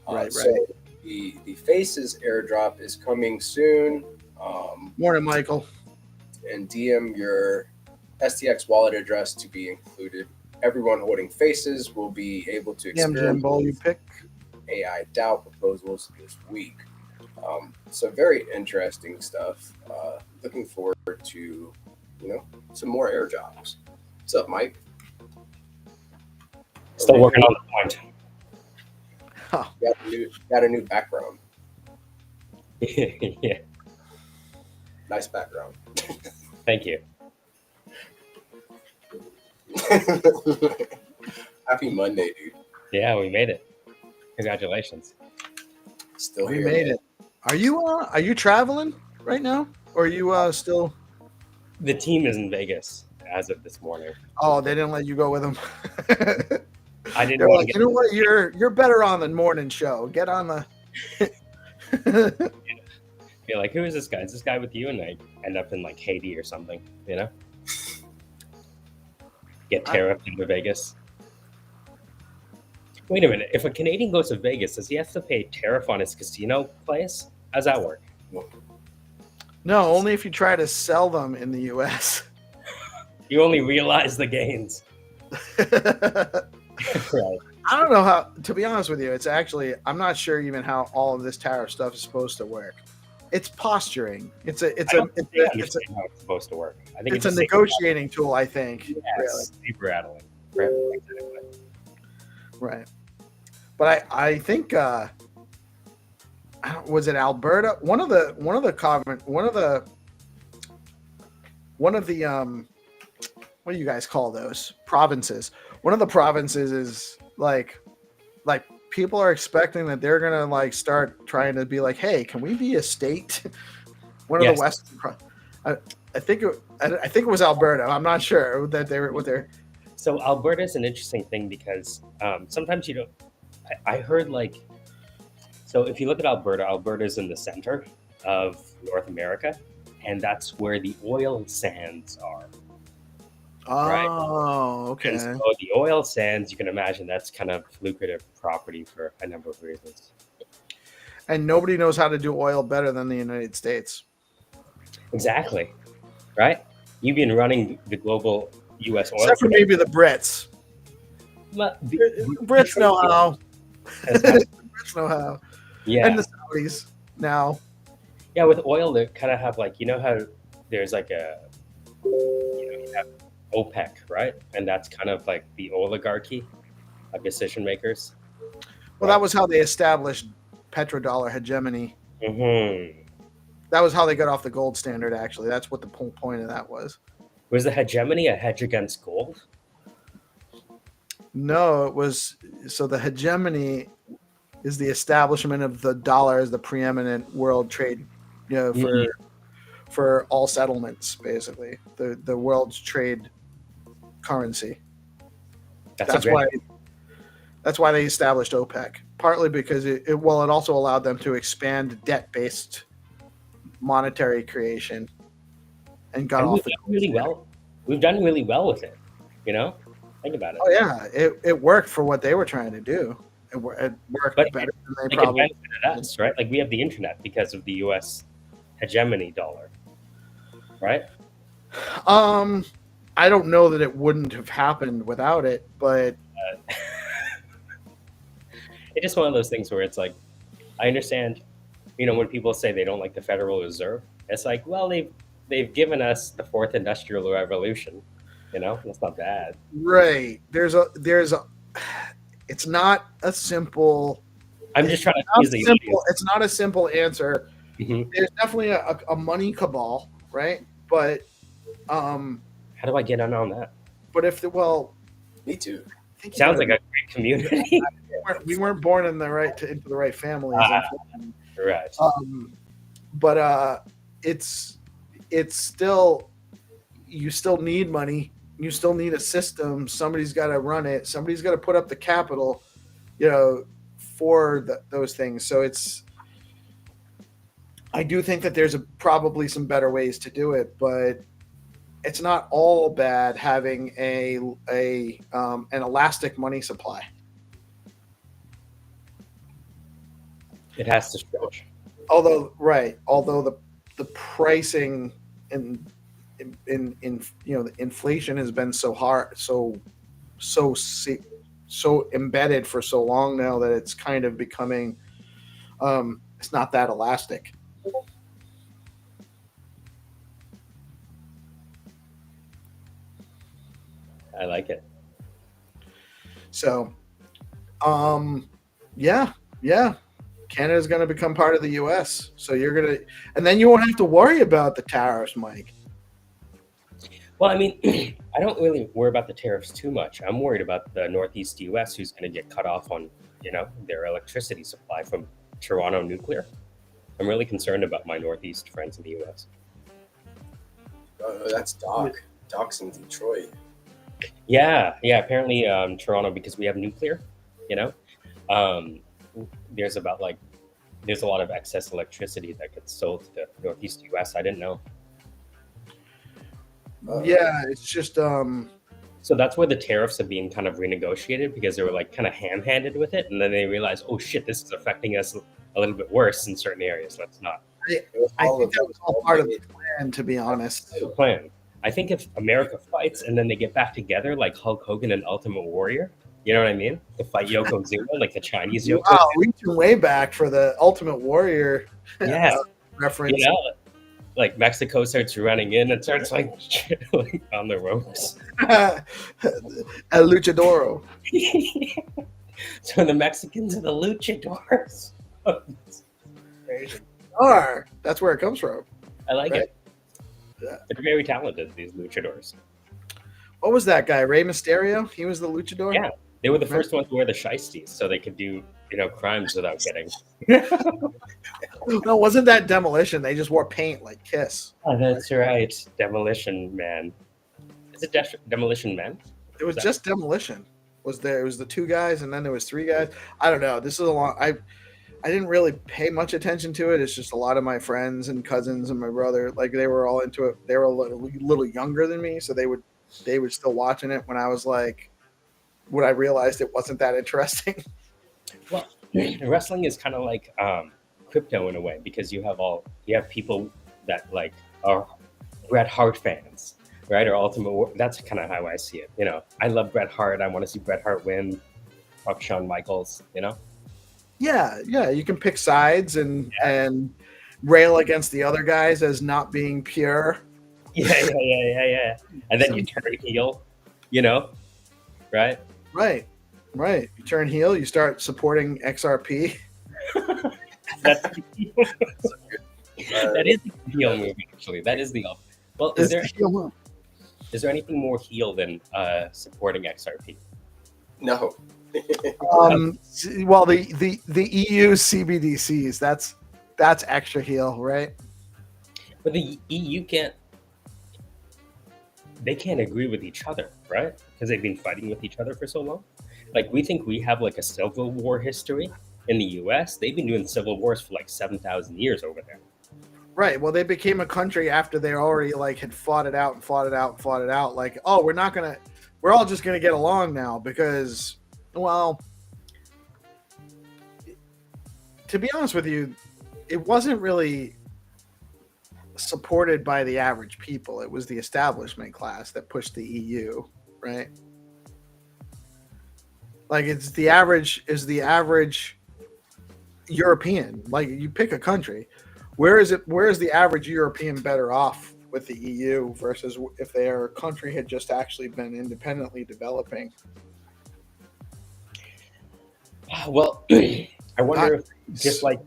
Right. So the Faces airdrop is coming soon. Morning, Michael. And DM your STX wallet address to be included. Everyone holding Faces will be able to experience AI DAO proposals this week. So very interesting stuff. Looking forward to some more airdrops. What's up, Mike? Still working on the point. Huh. Got a new background. Yeah. Nice background. Thank you. Happy Monday, dude. Yeah, we made it. Congratulations. Still we here. Made it. Are you traveling right now? Or are you still? The team is in Vegas as of this morning. Oh, they didn't let you go with them. I didn't want to get. You know what? You're better on the morning show. Get on the. You're like, who is this guy? Is this guy with you? And I end up in like Haiti or something, Get tariffed into Vegas. Wait a minute. If a Canadian goes to Vegas, does he have to pay tariff on his casino place? How's that work? No, only if you try to sell them in the U.S. You only realize the gains. Right. I don't know how. To be honest with you, it's actually I'm not sure even how all of this tariff stuff is supposed to work. It's posturing. It's how it's supposed to work. I think it's a negotiating tool. I think. Yes, really. Saber rattling. Right. But I think was it Alberta? One of the what do you guys call those provinces? One of the provinces is like people are expecting that they're gonna like start trying to be like, hey, can we be a state? One of the Western. I think it was Alberta. I'm not sure that they were what they're. So Alberta is an interesting thing because sometimes you don't. I heard like, so if you look at Alberta, Alberta is in the center of North America, and that's where the oil sands are. Oh, right? Okay. And so the oil sands, you can imagine that's kind of lucrative property for a number of reasons. And nobody knows how to do oil better than the United States. Exactly. Right? You've been running the global U.S. oil. Except for maybe the Brits. The Brits know how. The Brits know how. Yeah. And the Saudis now. Yeah, with oil, they kind of have like, how there's like you have OPEC, right? And that's kind of like the oligarchy of decision makers. Well, that was how they established petrodollar hegemony. Mm-hmm. That was how they got off the gold standard, actually. That's what the point of that was. Was the hegemony a hedge against gold? No, it was. So the hegemony is the establishment of the dollar as the preeminent world trade, for all settlements, basically. The world's trade currency. That's why That's why they established OPEC. Partly because it also allowed them to expand debt-based monetary creation and got And off the really well. We've done really well with it. You know, think about it. Oh yeah, it worked for what they were trying to do. It worked But better than they like it probably. benefited us, right? Like we have the internet because of the U.S. hegemony dollar, right? I don't know that it wouldn't have happened without it, but It's just one of those things where it's like, I understand, you know, when people say they don't like the Federal Reserve, it's like, well, they've given us the fourth industrial revolution, you know, that's not bad. right there's a it's not a simple. I'm just trying to Not tease the simple. It's not a simple answer. audience. There's definitely a money cabal, right? But How do I get in on that? but if the well, Me too. I think Sounds like a great community. we weren't born in the right into the right families. Unfortunately. Right. But it's still, you still need money. You still need a system. Somebody's got to run it. Somebody's got to put up the capital, you know, for those things. So I do think that there's probably some better ways to do it, but it's not all bad having an elastic money supply. It has to stretch. Although the pricing in you know, the inflation has been so hard, so embedded for so long now that it's kind of becoming it's not that elastic. I like it. So yeah Canada's going to become part of the US, so and then you won't have to worry about the tariffs, Mike. Well, I mean, I don't really worry about the tariffs too much. I'm worried about the Northeast U.S. who's going to get cut off on, you know, their electricity supply from Toronto nuclear. I'm really concerned about my Northeast friends in the U.S. That's Doc. Doc's in Detroit. Yeah. Apparently, Toronto, because we have nuclear, you know, there's a lot of excess electricity that gets sold to the Northeast U.S. I didn't know. Yeah, it's just So that's where the tariffs are being kind of renegotiated, because they were like kind of ham-handed with it, and then they realized, oh shit, this is affecting us a little bit worse in certain areas. Let's not. I think that was all part of the plan, to be honest. The plan. I think if America fights and then they get back together like Hulk Hogan and Ultimate Warrior, you know what I mean? To fight Yokozuna, like the Chinese Yokozuna. Wow, reaching way back for the Ultimate Warrior reference. You know, like Mexico starts running in and starts like on the ropes. El Luchadoro. So the Mexicans are the luchadors. That's where it comes from. I like it. Yeah. They're very talented, these luchadors. What was that guy? Rey Mysterio? He was the luchador? Yeah. They were the first ones to wear the shiesties, so they could do, you know, crimes without getting. No, wasn't that Demolition? They just wore paint like Kiss. Oh, that's right. Demolition Man. Is it Demolition Man? It was just Demolition. It was the two guys, and then there was three guys. I don't know. This is a long. I didn't really pay much attention to it. It's just a lot of my friends and cousins and my brother, like they were all into it. They were a little younger than me, so they were still watching it when I was like, when I realized it wasn't that interesting. Well, wrestling is kind of like crypto in a way, because you have people that like are Bret Hart fans, right? Or Ultimate. That's kind of how I see it. You know, I love Bret Hart. I want to see Bret Hart win. Fuck Shawn Michaels. You know. Yeah. You can pick sides and rail against the other guys as not being pure. Yeah. And then you turn heel. You know, right? Right. You turn heel. You start supporting XRP. That is the heel move, actually. That is the. Well, is there anything more heel than supporting XRP? No. Well, the EU CBDCs, that's extra heel, right? But the EU can't agree with each other, right? Because they've been fighting with each other for so long. Like we think we have like a civil war history in the U.S. They've been doing civil wars for like 7,000 years over there. Right. Well, they became a country after they already like had fought it out and fought it out and fought it out. Like, oh, we're all just gonna get along now because, well, to be honest with you, it wasn't really supported by the average people. It was the establishment class that pushed the EU, right? Like it's the average European. Like you pick a country. Where is the average European better off with the EU versus if their country had just actually been independently developing? Well, I wonder if just like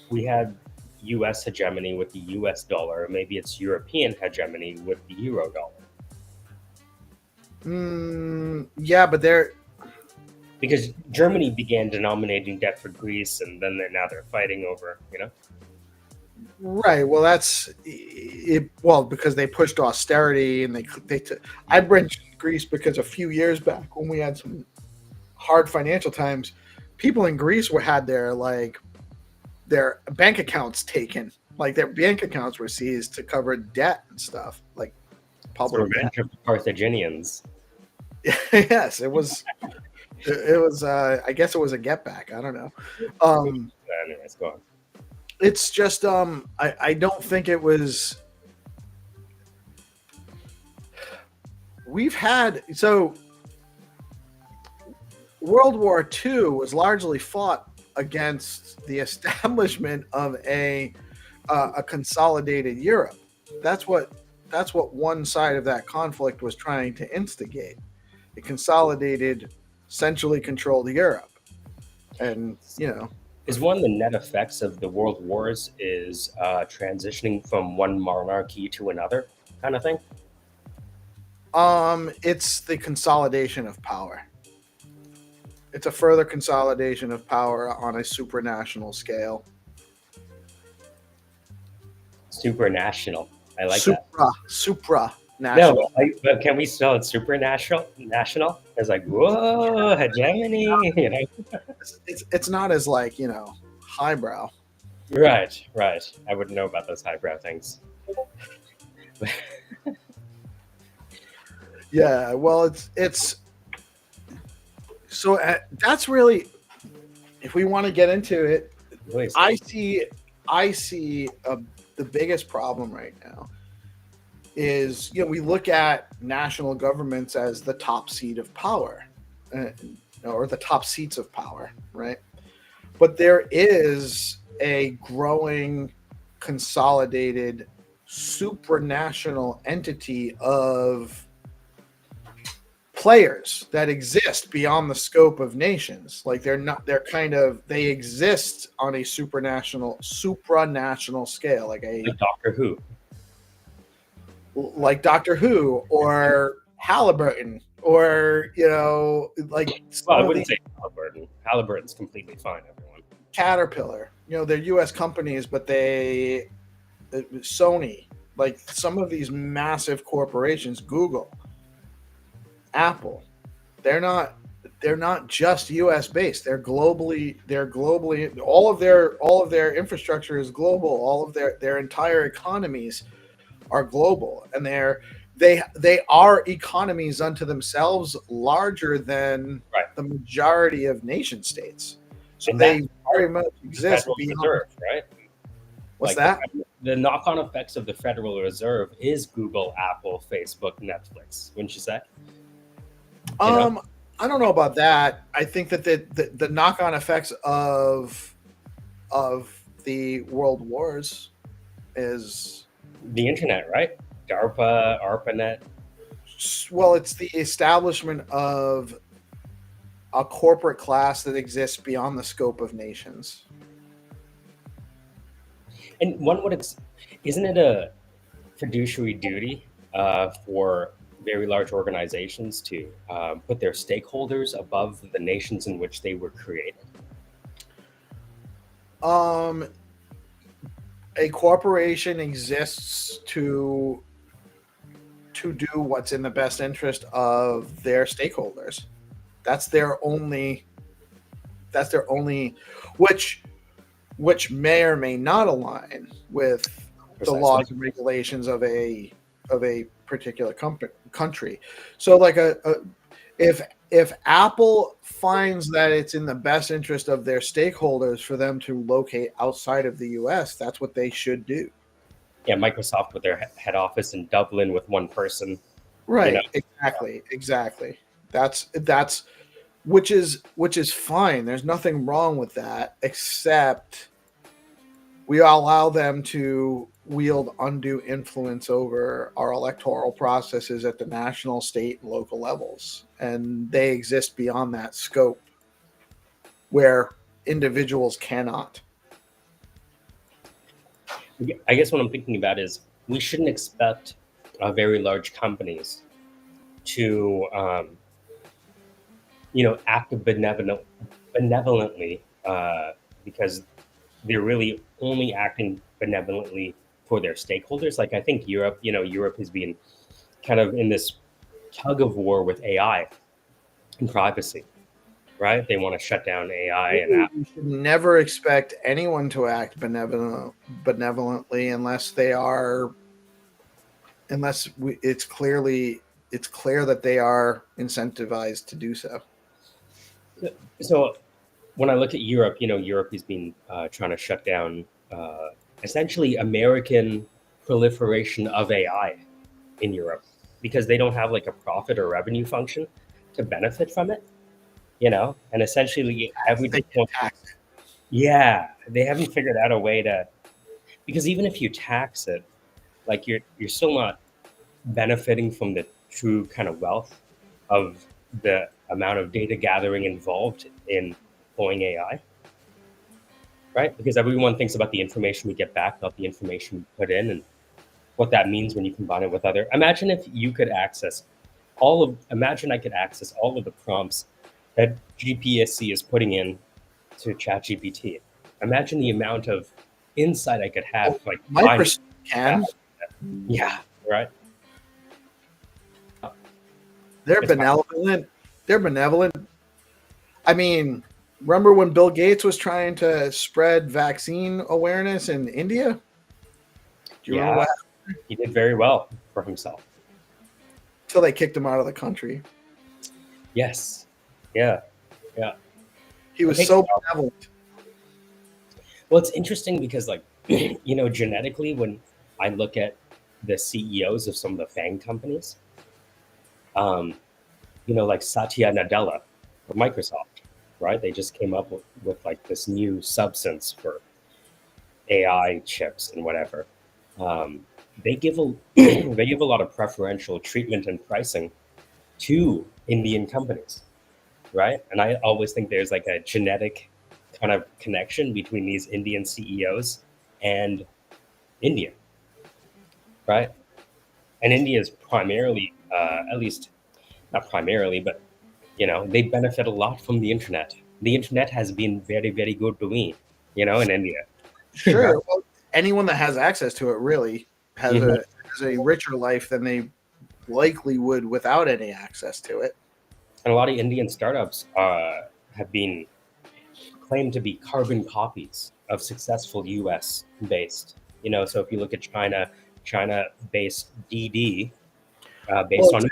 we had U.S. hegemony with the U.S. dollar, maybe it's European hegemony with the euro dollar. Yeah, but because Germany began denominating debt for Greece, and then now they're fighting over, Right. Well, that's it. Well, because they pushed austerity and I bring Greece because a few years back when we had some hard financial times, people in Greece had their bank accounts taken, like their bank accounts were seized to cover debt and stuff, like public revenge of the Carthaginians. Yes, it was. It was. I guess it was a get back. I don't know. Anyways, go on. It's just. I don't think it was. We've had World War II was largely fought against the establishment of a consolidated Europe. That's what one side of that conflict was trying to instigate. It consolidated, centrally controlled Europe, and is one of the net effects of the world wars is transitioning from one monarchy to another kind of thing? It's the consolidation of power. It's a further consolidation of power on a supranational scale. Supranational. I like that. Supranational. No, but can we spell it supranational? National? It's like, whoa, hegemony. It's not as highbrow. Right. I wouldn't know about those highbrow things. Yeah, well, it's so that's really, if we want to get into it, Please. I see the biggest problem right now is we look at national governments as the top seat of power, or the top seats of power, right? But there is a growing, consolidated, supranational entity of players that exist beyond the scope of nations. Like they exist on a supranational scale, like Doctor Who or Halliburton, or I wouldn't say Halliburton. Halliburton's completely fine, everyone. Caterpillar, they're U.S. companies, but Sony, like some of these massive corporations, Google, Apple, they're not just U.S. based. They're globally. All of their infrastructure is global. All of their entire economies are global, and they are economies unto themselves, larger than the majority of nation states. So they very much exist beyond. Reserve, right? What's that? The knock-on effects of the Federal Reserve is Google, Apple, Facebook, Netflix. Wouldn't you say? I don't know about that. I think that the knock-on effects of the world wars is the internet, right? DARPA, ARPANET. Well, it's the establishment of a corporate class that exists beyond the scope of nations. And isn't it a fiduciary duty for very large organizations to put their stakeholders above the nations in which they were created? A corporation exists to do what's in the best interest of their stakeholders. That's their only. That's their only, which may or may not align with the Precisely. laws and regulations of a particular country. So, like if Apple finds that it's in the best interest of their stakeholders for them to locate outside of the U.S., that's what they should do. Yeah, Microsoft with their head office in Dublin with one person. Right. You know? Exactly. That's which is fine. There's nothing wrong with that, except we allow them to wield undue influence over our electoral processes at the national, state, and local levels. And they exist beyond that scope where individuals cannot. I guess what I'm thinking about is we shouldn't expect very large companies to, act benevolently because they're really only acting benevolently for their stakeholders. Like I think Europe has been kind of in this tug of war with AI and privacy, right? They want to shut down AI and We should never expect anyone to act benevolently unless it's clear that they are incentivized to do so. So when I look at Europe, Europe has been trying to shut down essentially American proliferation of AI in Europe because they don't have like a profit or revenue function to benefit from it, and essentially They can tax it. yeah, they haven't figured out a way to, because even if you tax it, like you're still not benefiting from the true kind of wealth of the amount of data gathering involved in deploying AI, right? Because everyone thinks about the information we get back, not the information we put in, and what that means when you combine it with other. Imagine if you could access imagine I could access all of the prompts that GPSC is putting in to ChatGPT. Imagine the amount of insight I could have, like Microsoft can. Yeah, right. They're benevolent. They're benevolent. I mean, remember when Bill Gates was trying to spread vaccine awareness in India? Do you remember what happened? He did very well for himself. Until they kicked him out of the country. Yes. Yeah. He was so benevolent. Well, it's interesting because, like, genetically, when I look at the CEOs of some of the FANG companies, like Satya Nadella for Microsoft, right? They just came up with like this new substance for AI chips and whatever. They give a lot of preferential treatment and pricing to Indian companies, right? And I always think there's like a genetic kind of connection between these Indian CEOs and India, right? And India is primarily, at least not primarily, but they benefit a lot from the internet. The internet has been very, very good to me, in India. Sure. Well, anyone that has access to it really has a richer life than they likely would without any access to it. And a lot of Indian startups have been claimed to be carbon copies of successful US based. So if you look at China-based DD, based on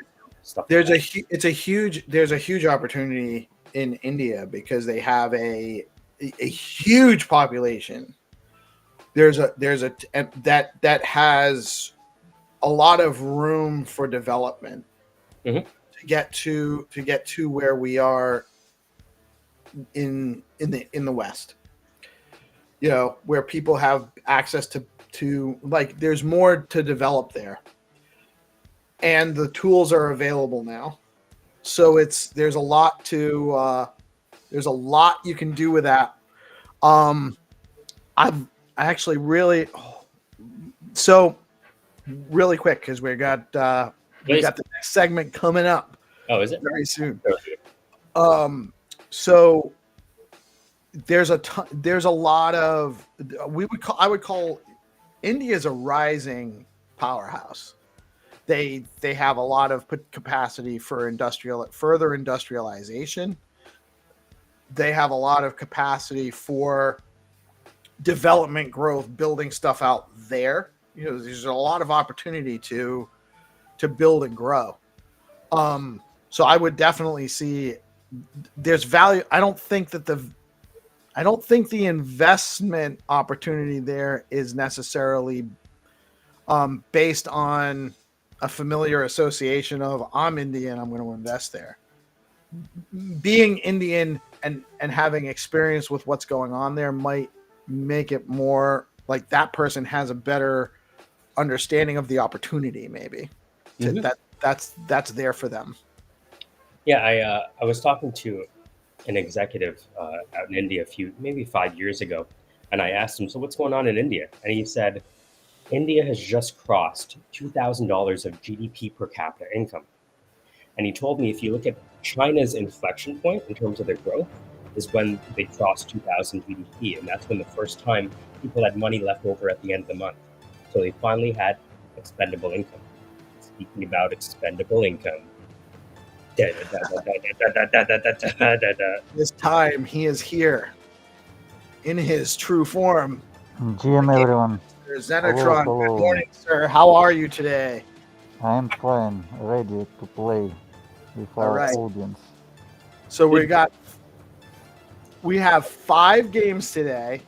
stuff. There's a huge opportunity in India because they have a huge population. That has a lot of room for development to get to where we are in the West. Where people have access to like there's more to develop there. And the tools are available now. So there's a lot you can do with that. So really quick because we got the next segment coming up. Oh, is it? Very soon. So there's a lot of I would call India's a rising powerhouse. They have a lot of capacity for further industrialization. They have a lot of capacity for development growth, building stuff out there. There's a lot of opportunity to build and grow. So I would definitely see there's value. I don't think the investment opportunity there is necessarily based on a familiar association of I'm Indian, I'm going to invest there. Being Indian and having experience with what's going on there might make it more like that person has a better understanding of the opportunity, maybe. That's there for them. Yeah, I was talking to an executive out in India maybe 5 years ago, and I asked him, so what's going on in India? And he said, India has just crossed $2,000 of GDP per capita income. And he told me if you look at China's inflection point in terms of their growth is when they crossed 2,000 GDP, and that's when the first time people had money left over at the end of the month. So they finally had expendable income. Speaking about expendable income, this time he is here in his true form. GM everyone. Xenitron, hello. Good morning, sir. How are you today? I am fine, ready to play with our audience. So we have 5 games today.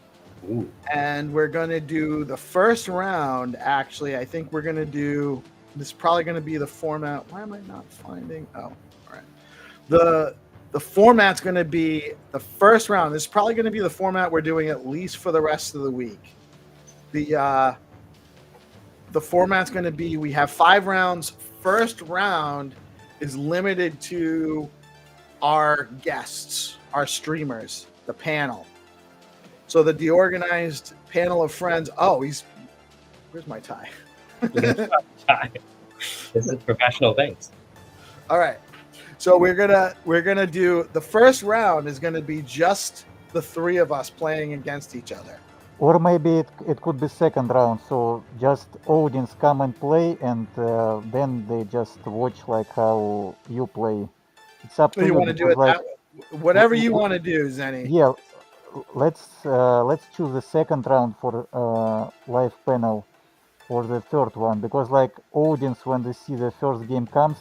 Ooh. And we're going to do the first round. Actually, I think we're going to do this. Is probably going to be the format. Why am I not finding? Oh, all right. The format's going to be the first round. This is probably going to be the format we're doing at least for the rest of the week. The format's going to be we have 5 rounds. First round is limited to our guests, our streamers, the panel. So the DeOrganized panel of friends. Oh, where's my tie? This is professional things. All right. So we're gonna do the first round is gonna be just the 3 of us playing against each other. Or maybe it could be second round, so just audience come and play, and then they just watch like how you play. It's up to you. You want to do it that way? Whatever you want to do, Zenny. Yeah, let's choose the second round for live panel or the third one, because like audience, when they see the first game comes,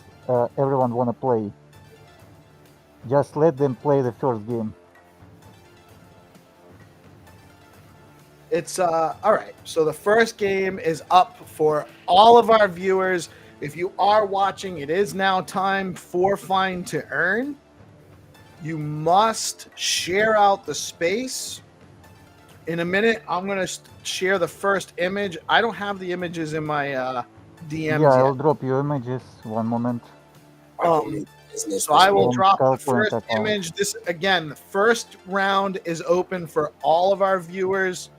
everyone wanna play. Just let them play the first game. It's all right. So the first game is up for all of our viewers. If you are watching, it is now time for Find to Earn. You must share out the space. In a minute, I'm going to share the first image. I don't have the images in my DMs Yeah, I'll yet. drop you images. One moment. So I will drop the first account. image. This again, the first round is open for all of our viewers,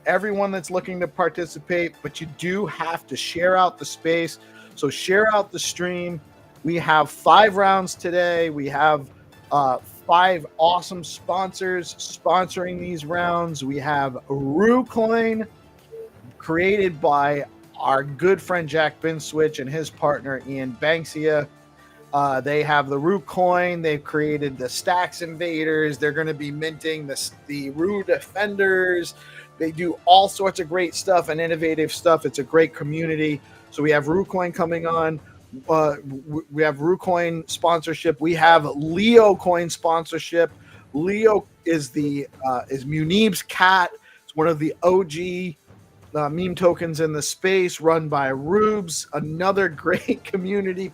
everyone that's looking to participate, but you do have to share out the space. So share out the stream. We have 5 rounds today. We have 5 awesome sponsors sponsoring these rounds. We have RuCoin, created by our good friend Jack Binswitch and his partner Ian Banksia. They have the RuCoin. They've created the Stacks Invaders. They're going to be minting the Ru Defenders. They do all sorts of great stuff and innovative stuff. It's a great community. So we have RuCoin coming on. We have RuCoin sponsorship. We have Leo Coin sponsorship. Leo is Munib's cat. It's one of the OG meme tokens in the space, run by Rubes, another great community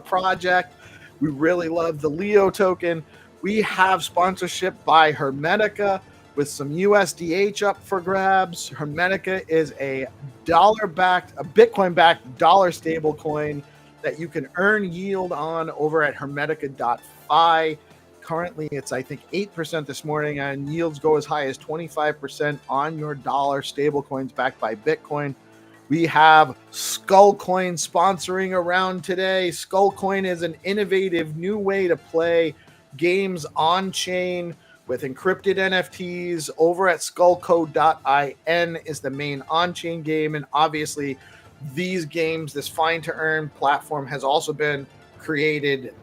project. We really love the Leo token. We have sponsorship by Hermetica with some USDH up for grabs. Hermetica is a Bitcoin-backed dollar stable coin that you can earn yield on over at hermetica.fi. Currently, it's, I think, 8% this morning, and yields go as high as 25% on your dollar stablecoins backed by Bitcoin. We have Skullcoin sponsoring around today. Skullcoin is an innovative new way to play games on-chain with encrypted NFTs. Over at skullcode.in is the main on-chain game, and obviously these games, this Fine to Earn platform, has also been created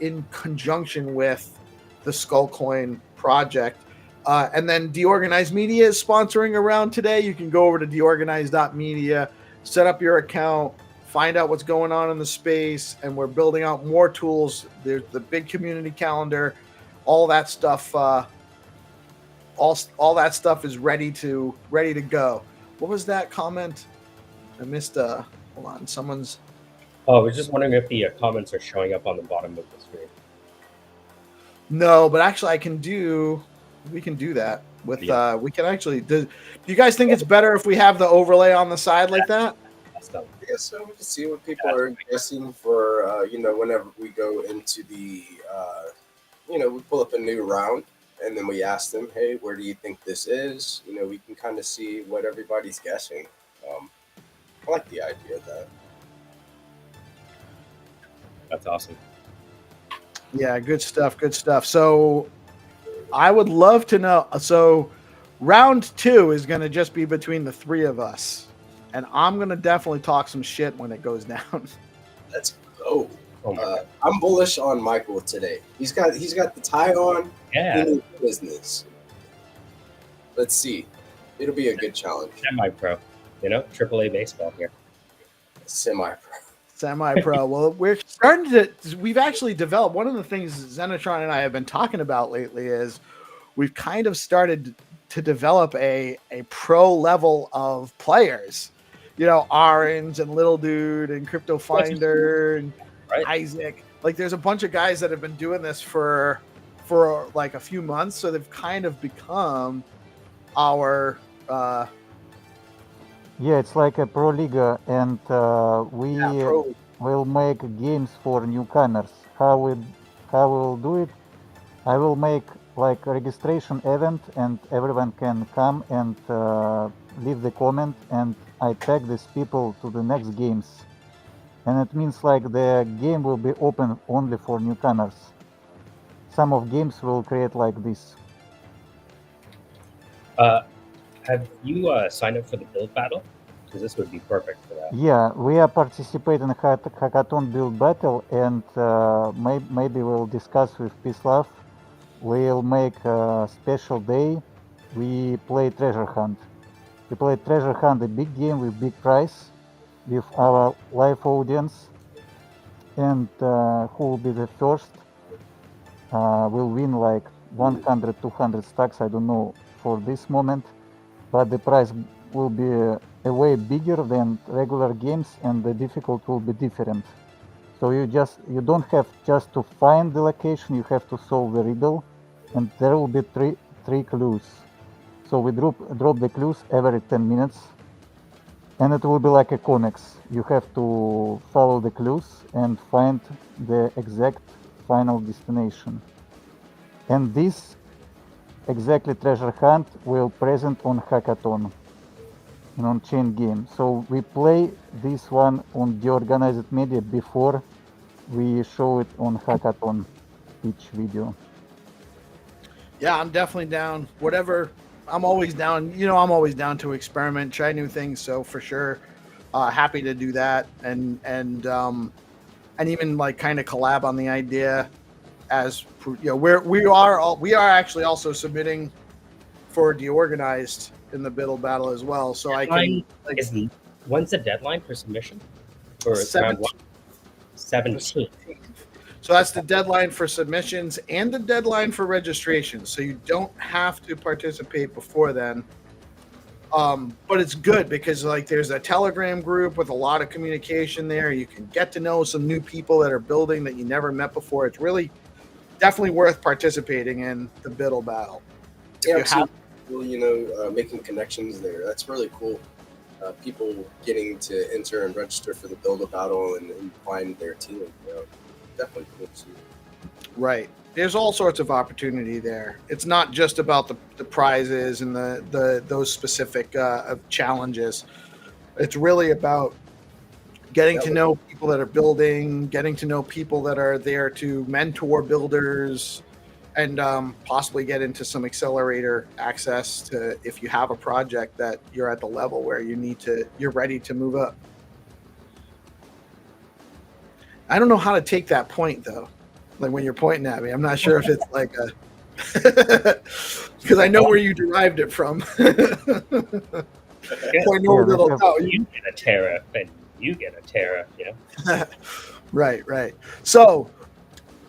in conjunction with the Skullcoin project. And then DeOrganized Media is sponsoring a round today. You can go over to deorganized.media, set up your account, find out what's going on in the space, and we're building out more tools. There's the big community calendar, all that stuff. All that stuff is ready to go. What was that comment? I missed. Hold on, someone's. Oh, I was just wondering if the comments are showing up on the bottom of the screen. No, but actually, we can do that with. Yeah. We can actually. Do you guys think it's better if we have the overlay on the side like that? Yeah, so we can see what people are guessing for, whenever we go into the, we pull up a new round and then we ask them, hey, where do you think this is? We can kind of see what everybody's guessing. I like the idea of that. That's awesome. Yeah, good stuff. Good stuff. So I would love to know. So round 2 is going to just be between the three of us. And I'm going to definitely talk some shit when it goes down. Let's go. I'm bullish on Michael today. He's got the tie on. Yeah. Business. Let's see. It'll be a good challenge. Semi-pro. AAA baseball here. Semi-pro. Well, we've actually developed, one of the things Xenitron and I have been talking about lately is we've kind of started to develop a pro level of players. Orange and Little Dude and Crypto Finder and Isaac. Like, there's a bunch of guys that have been doing this for like a few months, so they've kind of become our. Yeah, it's like a pro liga, and we will make games for newcomers. How we'll do it? I will make like a registration event, and everyone can come and leave the comment, and I tag these people to the next games. And it means like the game will be open only for newcomers. Some of games will create like this. Have you signed up for the build battle? Because this would be perfect for that. Yeah, we are participating in hackathon build battle, and maybe we'll discuss with PeaceLove. We'll make a special day. We play treasure hunt. We play treasure hunt, a big game with big prize, with our live audience, and who will be the first will win like 100, 200 stacks. I don't know for this moment, but the prize will be a way bigger than regular games, and the difficulty will be different. So you don't have just to find the location, you have to solve the riddle, and there will be three clues. So we drop the clues every 10 minutes, and it will be like a comics. You have to follow the clues and find the exact final destination. And this exactly treasure hunt will present on hackathon, on chain game. So we play this one on DeOrganized media before we show it on hackathon pitch video. Yeah, I'm definitely down. Whatever. I'm always down. I'm always down to experiment, try new things. So for sure, happy to do that, and even like kind of collab on the idea. As we are actually also submitting for DeOrganized in the Biddle battle as well. So When's the deadline for submission? For 17th. So that's the deadline for submissions and the deadline for registration. So you don't have to participate before then. But it's good because there's a Telegram group with a lot of communication there. You can get to know some new people that are building that you never met before. It's really definitely worth participating in the Biddle battle. Making connections there. That's really cool. People getting to enter and register for the Build Battle and find their team. Definitely cool to see. Right. There's all sorts of opportunity there. It's not just about the prizes and those specific challenges. It's really about getting to know people that are building, getting to know people that are there to mentor builders, and possibly get into some accelerator access to if you have a project that you're at the level where you're ready to move up. I don't know how to take that point though. Like when you're pointing at me, I'm not sure if it's like a because I know where you derived it from. Yeah. Pointing over to the oh, You get a tariff, and you get a tariff. You know. right. So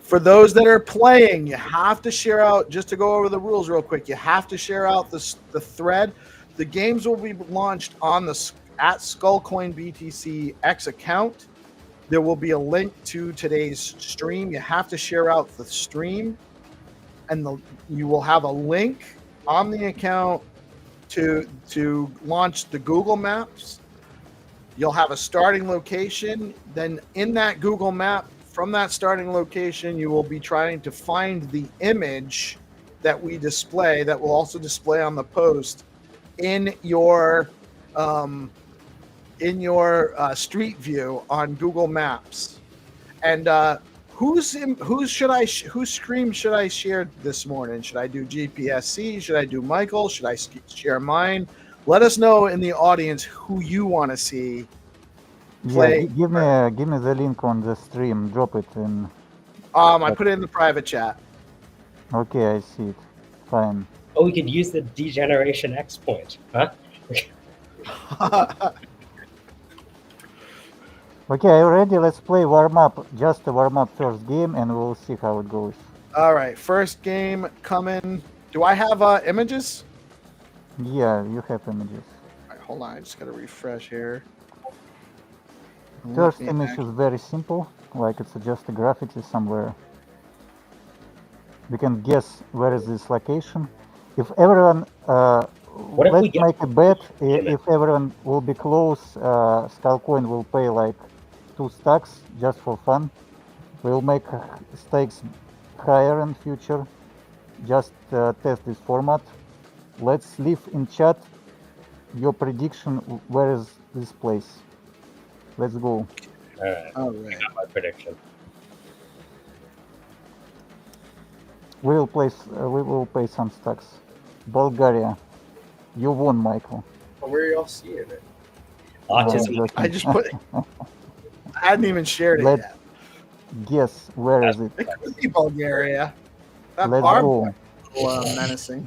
for those that are playing, you have to share out. Just to go over the rules real quick, you have to share out the thread. The games will be launched on the at Skullcoin BTC X account. There will be a link to today's stream. You have to share out the stream, and you will have a link on the account to launch the Google Maps. You'll have a starting location. Then in that Google map, from that starting location, you will be trying to find the image that we display that will also display on the post in your street view on Google Maps. And whose screen should I share this morning? Should I do GPSC? Should I do Michael? Should I share mine? Let us know in the audience who you want to see play. Yeah, give me the link on the stream. Drop it in. I put it in the private chat. Okay, I see it. Fine. Oh, we could use the degeneration X point, huh? Okay, are you ready? Let's play warm up. Just a warm up first game, and we'll see how it goes. All right, first game coming. Do I have images? Yeah, you have images. All right, hold on, I just gotta refresh here. First image is very simple, like it's just a graffiti somewhere. We can guess where is this location. If everyone, let's make a bet. If everyone will be close, Skullcoin will pay like 2 stacks just for fun. We'll make stakes higher in future. Just test this format. Let's leave in chat your prediction. Where is this place? Let's go. All right. I got my prediction. We will play some stacks. Bulgaria. You won, Michael. Where are y'all seeing it? Autism. I just put it. I hadn't even shared it yet. Guess where is it? It could be Bulgaria. That Let's go. Menacing.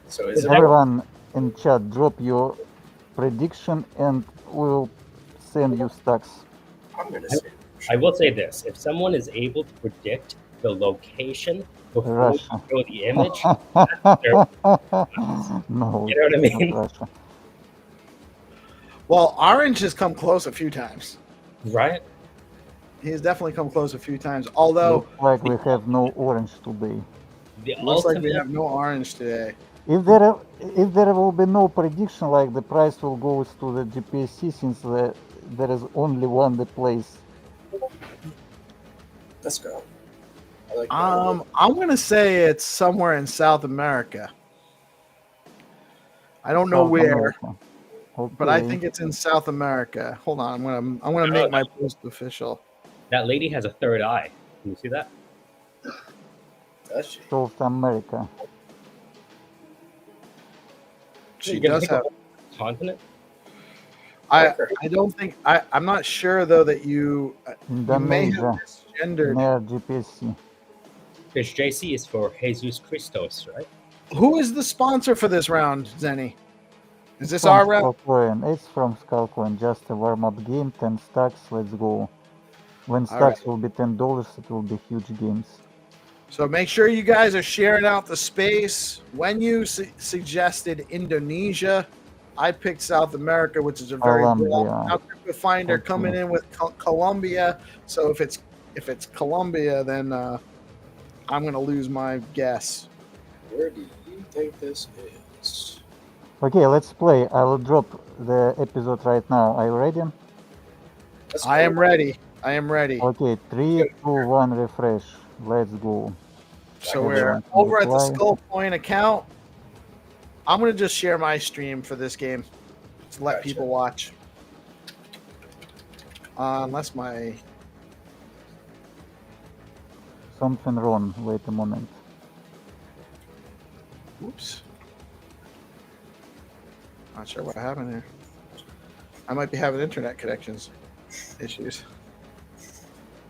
So is everyone in chat, drop your prediction and we'll send you stacks. I'm gonna say. I will say this: if someone is able to predict the location before you show the image, no, you know what I mean? Russia. Well, Orange has come close a few times. Right? He's definitely come close a few times. Although, looks like we have no orange today. Looks like we have no orange today. If there will be no prediction, like the price will go to the GPSC, since there is only one that plays. Let's go. I like I'm gonna say it's somewhere in South America. I don't know where, okay. But I think it's in South America. Hold on, I'm gonna make my post official. That lady has a third eye. Can you see that? South America. She does have a continent. I don't think I'm not sure though that you may have misgendered. Near GPSC. Because JC is for Jesus Christos, right? Who is the sponsor for this round, Zenny? Is this our round? Skullcoin. It's from Skullcoin. Just a warm-up game, 10 stacks. Let's go. When stacks will be $10, it will be huge games. So make sure you guys are sharing out the space. When you suggested Indonesia, I picked South America, which is a very broad finder coming in with Colombia. So if it's Colombia, then I'm gonna lose my guess. Where do you think this is? Okay, let's play. I will drop the episode right now. Are you ready? I am ready. Okay, 3, 2, 1, refresh. Let's go. So we're over at the Skullcoin account. I'm gonna just share my stream for this game to let people watch. Unless my something wrong. Wait a moment. Oops. Not sure what happened here. I might be having internet connections issues.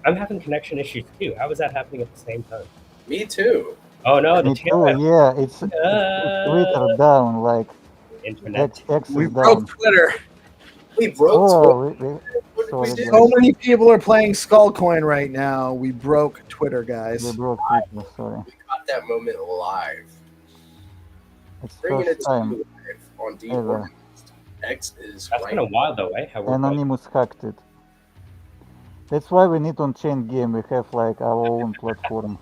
I'm having connection issues too. How is that happening at the same time? Me too. Oh no, the Me too. TRF Yeah, it's Twitter down. Like internet. X We is broke down. Twitter. We broke Oh, Twitter. we What did we sorry, do? So guys. many people are playing Skullcoin right now. We broke Twitter, We guys. broke Twitter. Sorry, We got that moment live. it's Bringing first it to time you live on ever. DeOrganized. X is That's right. kind of wild though, eh? How we're both- Anonymous hacked it. That's why we need on-chain game. We have like our own platform.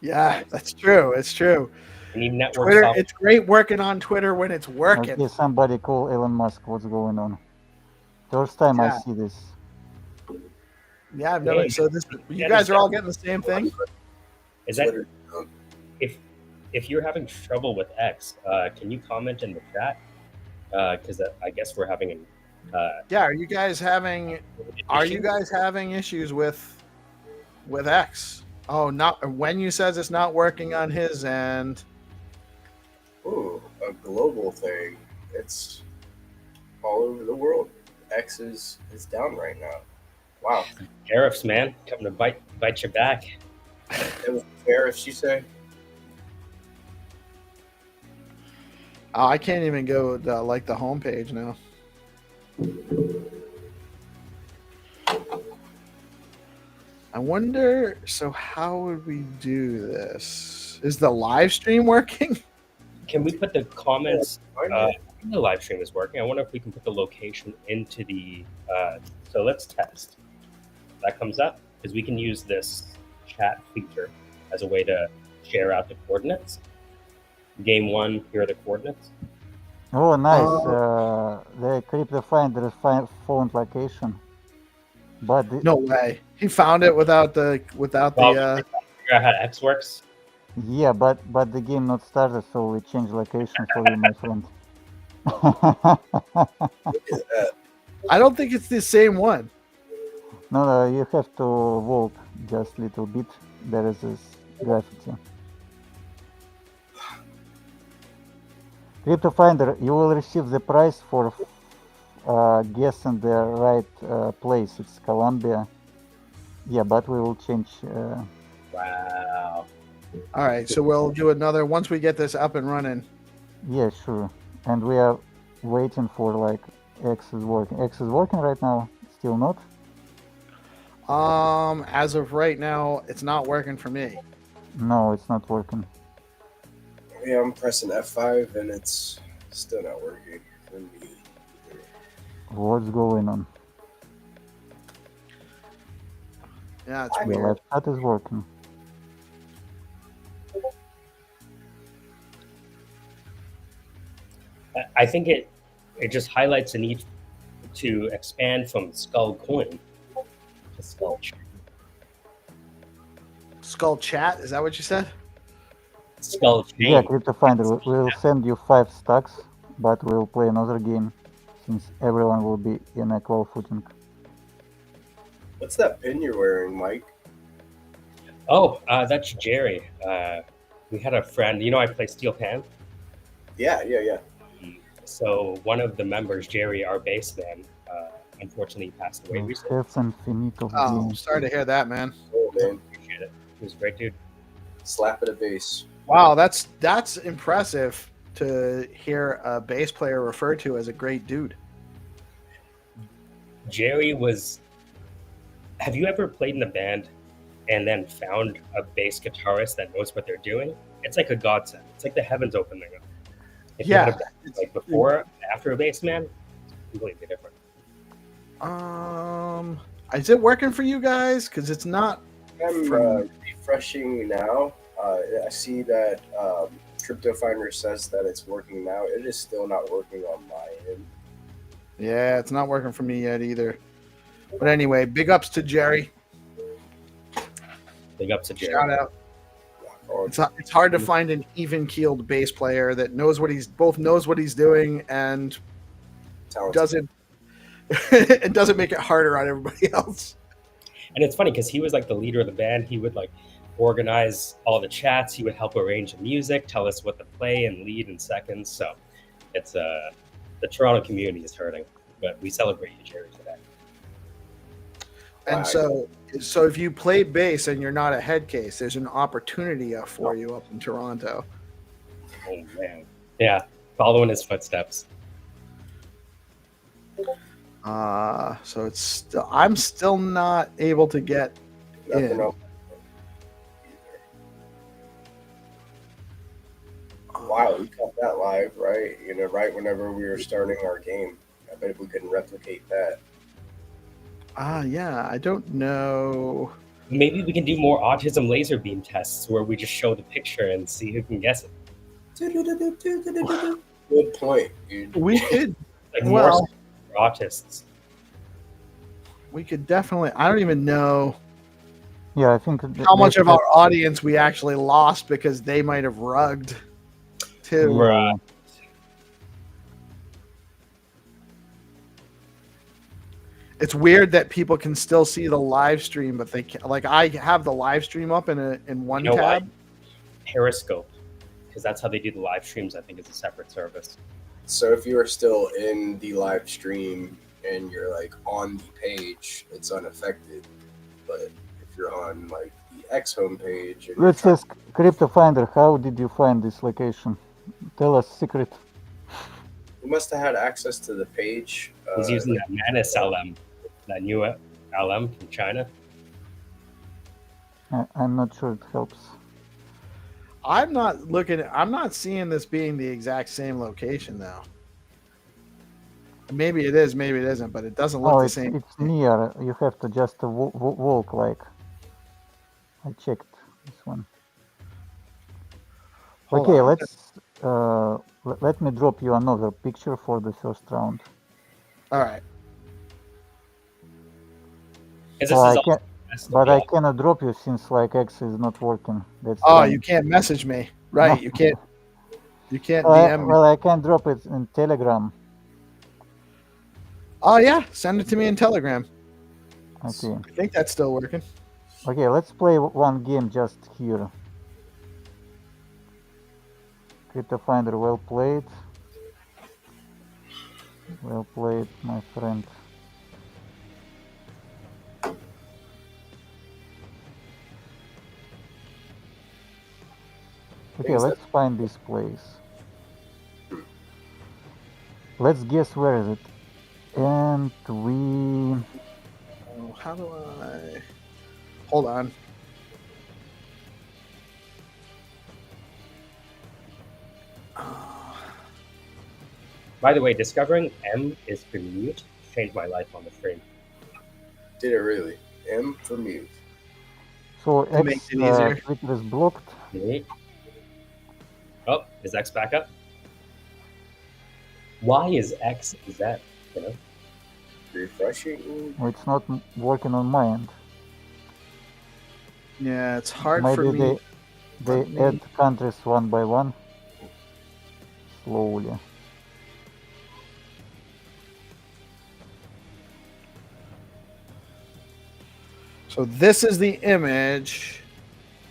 Yeah, that's true. It's true. we need network Twitter. software. It's great working on Twitter when it's working. Okay, somebody call Elon Musk. What's going on? First time I Yeah. see this. Yeah, I've never. Hey, So this, you yeah, guys this- are all getting the same thing. Is that Twitter. if you're having trouble with X, can you comment in the chat? Because I guess we're having an Yeah, are you guys having? Are you guys having issues with X? Oh, not when you says it's not working on his end. Ooh, a global thing. It's all over the world. X is down right now. Wow. tariffs, man, coming to bite you back. It was tariffs, you say? Oh, I can't even go to, like the homepage now. I wonder. So how would we do this? Is the live stream working? Can we put the comments? Find I it. think the live stream is working. I wonder if we can put the location into the. So let's test. That comes up because we can use this chat feature as a way to share out the coordinates. Game 1, here are the coordinates. Oh, nice. The crypto finder found location. But No way. He found it without the Well, the. figure out how X works. yeah, but the game not started, so we change location for you, my friend. Look at that. I don't think it's the same one. No, you have to walk just little bit. There is this graffiti. Crypto Finder, you will receive the prize for guessing the right place. It's Colombia. Yeah, but we will change. Wow. All right, so we'll do another once we get this up and running. Yeah, sure. And we are waiting for like X is working. X is working right now. Still not. As of right now, it's not working for me. No, it's not working. Yeah, I'm pressing F5 and it's still not working for me. What's going on? Yeah, it's I The weird. live chat is working. I think it just highlights the need to expand from Skull Coin to Skull Chain. Skull Chat. Is that what you said? Skull Chain. Yeah, Crypto Finder, we will send you 5 stacks, but we will play another game since everyone will be in equal footing. What's that pin you're wearing, Mike? Oh, that's Jerry. We had a friend. You know, I play Steel Pan. Yeah. So one of the members, Jerry, our bass man, unfortunately passed away recently. Have infinito Oh, games. sorry to hear that, man. Oh, man. Appreciate it. He was a great dude. Slap at a bass. Wow, that's impressive to hear a bass player referred to as a great dude. Jerry was. Have you ever played in a band and then found a bass guitarist that knows what they're doing? It's like a godsend. It's like the heavens opening up. If you had a band, like before, after a bass man, it's completely different. Is it working for you guys? Because it's not. I'm From- refreshing now. I see that Crypto Finder says that it's working now. It is still not working on my end. Yeah, it's not working for me yet either. But anyway, big ups to Jerry. Big ups to Jerry. Shout out. Oh, It's hard to find an even keeled bass player that knows what he's doing and talented. doesn't make it harder on everybody else. And it's funny because he was like the leader of the band. He would like organize all the chats. He would help arrange the music, tell us what to play and lead in seconds. So it's the Toronto community is hurting, but we celebrate you, Jerry, today. And so if you play base and you're not a head case, there's an opportunity for you up in Toronto. Oh man, yeah, following his footsteps. So I'm still not able to get in. Wow, we caught that live, right? Right whenever we were starting our game. I bet if we couldn't replicate that. Yeah, I don't know. Maybe we can do more autism laser beam tests where we just show the picture and see who can guess it. Good point, dude. We could, Like well, more for autists. we could definitely. I don't even know Yeah, I think how much of our audience we actually lost because they might have rugged too. Right. It's weird that people can still see the live stream, but they can't. Like I have the live stream up in one You know tab. why? Periscope, because that's how they do the live streams. I think it's a separate service. So if you are still in the live stream and you're like on the page, it's unaffected. But if you're on like the X homepage, and Let's ask Crypto Finder, how did you find this location? Tell us secret. you must have had access to the page. He's using that Manus LM, that new LM from China. I'm not sure it helps. I'm not seeing this being the exact same location though. Maybe it is, maybe it isn't, but it doesn't look the same. It's near. You have to just walk like. I checked this one. Hold Okay, on. let's. Let me drop you another picture for the first round. All right. But I cannot drop you since like X is not working. That's you can't message me, right? You can't. You can't well, DM me. well, I can drop it in Telegram. Oh yeah, send it to me in Telegram. Okay. I think that's still working. Okay, let's play one game just here. Crypto Finder, well played. Well played, my friend. Okay, let's find this place. Let's guess where is it. And we... Oh, how do I... Hold on. By the way, discovering M is for mute changed my life on the stream. Did it really? M for mute. So X makes it easier. Twitter is blocked. Oh, is X back up? Why is X Z? You know? Refreshing. Oh, it's not working on my end. Yeah, it's hard Maybe for me. they add countries one by one. Slowly. So this is the image.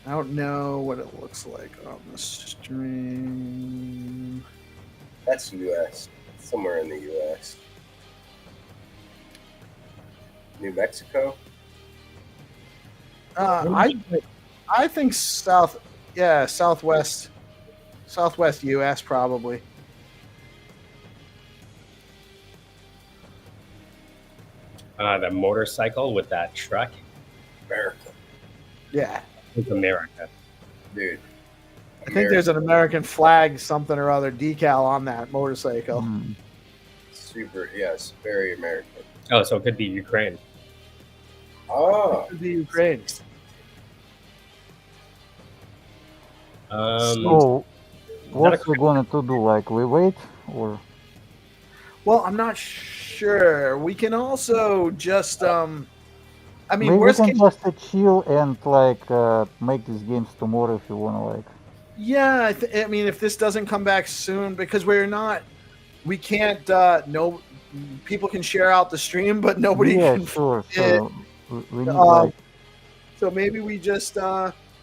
I don't know what it looks like on the stream. That's U.S. Somewhere in the U.S. New Mexico. I think southwest U.S. probably. The motorcycle with that truck. America. Yeah. It's America. Dude. I think there's an American flag, something or other, decal on that motorcycle. Super, yes, very American. Oh, so it could be Ukraine. Oh. It could be Ukraine. So, what we're going to do? Like, we wait or? Well, I'm not sure. We can also just, I mean, we worst can case, just chill and like make these games tomorrow if you want to. Like, yeah. I mean, if this doesn't come back soon, because we can't. No, people can share out the stream, but nobody yeah, can. sure. So we need like. So maybe we just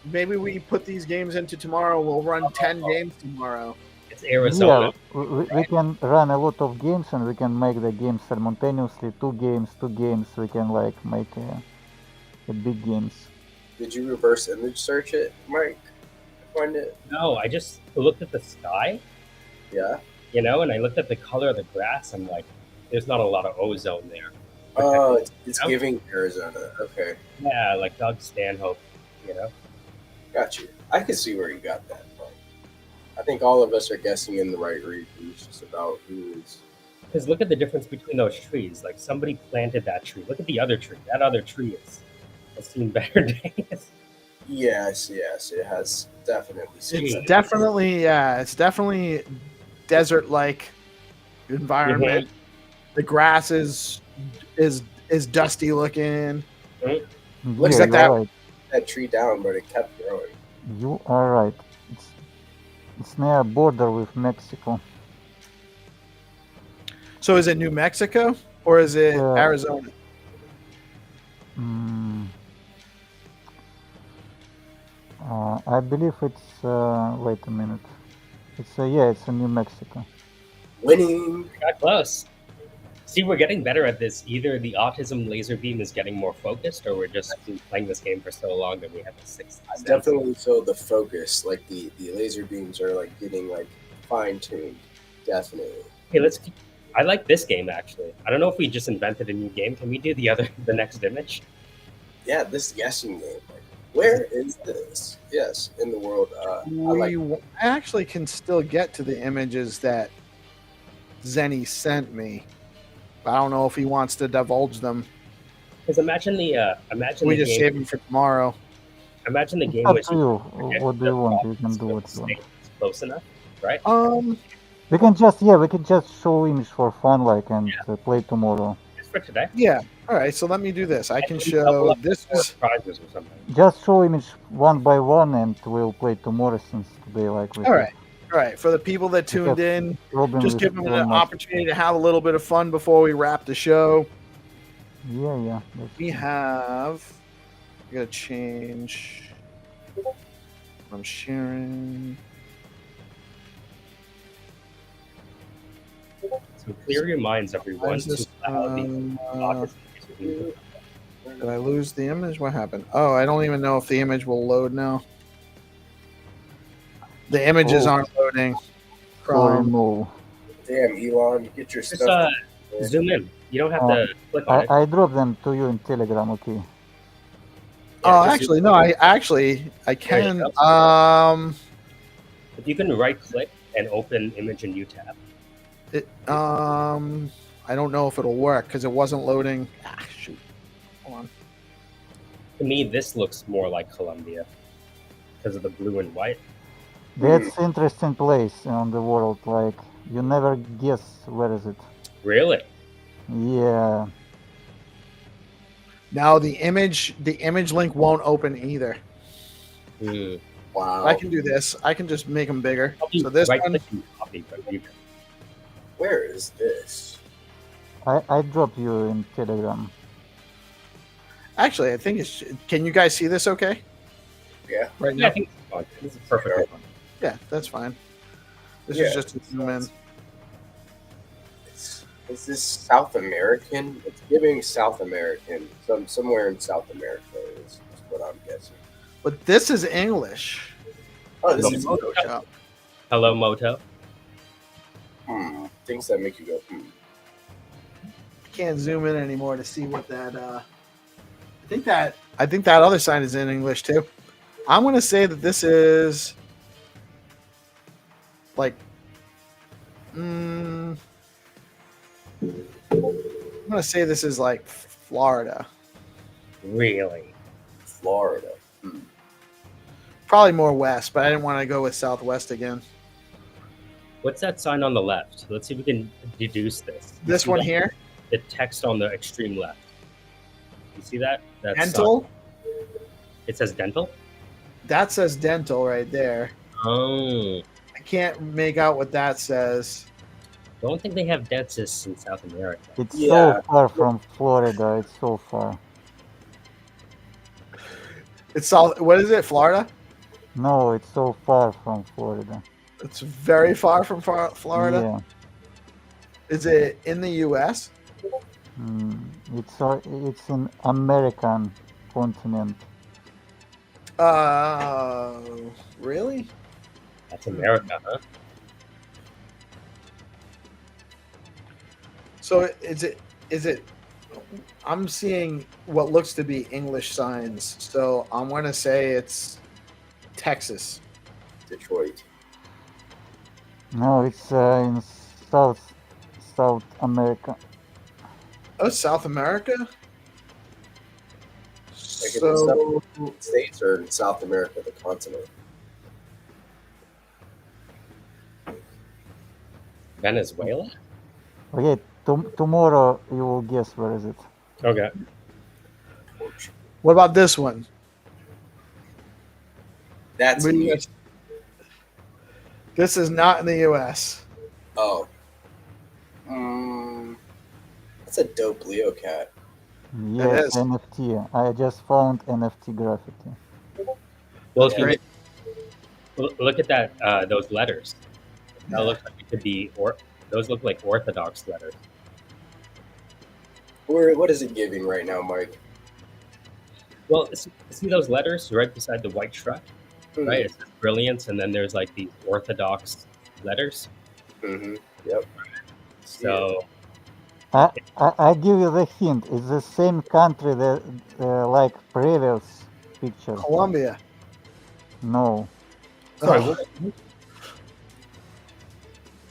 maybe we put these games into tomorrow. We'll run 10 games tomorrow. It's Arizona. Yeah, we can run a lot of games and we can make the games simultaneously. Two games. We can like make at big games. Did you reverse image search it, Mike? Find it? No, I just looked at the sky, Yeah. you know, and I looked at the color of the grass. I'm like, there's not a lot of ozone there. Oh, it's Yeah. giving Arizona. Okay, Yeah, like Doug Stanhope, you know. got you. I can see where you got that from. I think all of us are guessing in the right region. It's just about who is. Because look at the difference between those trees. Like somebody planted that tree. Look at the other tree. That other tree has seen better days. Yes, it has definitely seen It's it. definitely it's definitely desert-like environment. The grass is dusty looking. Looks Yeah, like you're that- right. that tree down, but it kept growing. You are right. It's near a border with Mexico. So is it New Mexico or is it Yeah. Arizona? Mm. I believe it's. Wait a minute. It's it's New Mexico. Winning. Got close. See, we're getting better at this. Either the autism laser beam is getting more focused, or we're just been playing this game for so long that we have the sixth I sense. definitely feel the focus, like the laser beams are like getting like fine tuned. Definitely. Hey, I like this game actually. I don't know if we just invented a new game. Can we do the next image? Yeah, this guessing game. Like, where is this? Yes, in the world. I actually can still get to the images that Zenny sent me. I don't know if he wants to divulge them. Because imagine the We just game. save them for tomorrow. Imagine the game Up which to you. What do you want? You can do what you want. close enough, right? We can just show image for fun, and play tomorrow. Just for today. Yeah. All right. So let me do this. I can we double show up this four is prizes or something. Just show image one by one, and we'll play tomorrow since today, we all right. All right. For the people that tuned in, just give them an opportunity to have a little bit of fun before we wrap the show. Yeah. We have. I gotta change. I'm sharing. So clear your minds, everyone. Is this, to allow the autism laser beam to- Did I lose the image? What happened? Oh, I don't even know if the image will load now. The images Oh. aren't loading. Sorry, no. Damn, Elon, get your Just stuff. zoom in. You don't have to click on it. I dropped them to you in Telegram, okay? Yeah, Oh, just actually, zoom no. in. I There can. you go. Um, If you can right click and open image in new tab. I don't know if it'll work because it wasn't loading. Ah, shoot. Hold on. To me, this looks more like Colombia because of the blue and white. That's interesting place on the world. Like, you never guess where is it. Really? Yeah. Now the image link won't open either. Hmm. Wow. I can do this. I can just make them bigger. Copy- So this right one. click and copy, but you can. Where is this? I dropped you in Telegram. Actually, I think it's. Can you guys see this? Okay. Yeah. Right Yeah, I now. think it's fine. This is perfectly fine. Yeah, that's fine. This Yeah. is just a zoom in. Is this South American? It's giving South American. Somewhere in South America is what I'm guessing. But this is English. Oh, this This is is Photoshop. Hello, Moto. things that make you go, Can't zoom in anymore to see what that. I think that other sign is in English too. I'm gonna say that this is like. I'm gonna say this is like Florida. Really? Florida. Probably more west, but I didn't want to go with southwest again. What's that sign on the left? Let's see if we can deduce this. You This see one that? here, The text on the extreme left. You see that? That's dental. It says dental. That says dental right there. Oh, I can't make out what that says. don't think they have dentists in South America. It's Yeah. so far from Florida. It's so far. It's south. What is it? Florida? No, it's so far from Florida. It's very far from Florida. Yeah. Is it in the U.S.? It's in American continent. Really? That's America, huh? So is it? I'm seeing what looks to be English signs, so I'm gonna say it's Texas. Detroit. No, it's in South America. Oh, South America. Like in So the States or in South America, the continent. Venezuela? Okay, tomorrow you will guess where is it. Okay. what about this one? That's in We- This is not in the U.S. Oh. That's a dope Leo cat. Yes, is. NFT. I just found NFT graffiti. Well, That's if you great. look at that, those letters. That looks like it could be, those look like Orthodox letters. What is it giving right now, Mike? Well, see those letters right beside the white truck, right? It says brilliance, and then there's like these Orthodox letters. Mm-hmm. Yep. So I give you the hint. It's the same country that like previous picture. Colombia. No. sorry, Oh. what-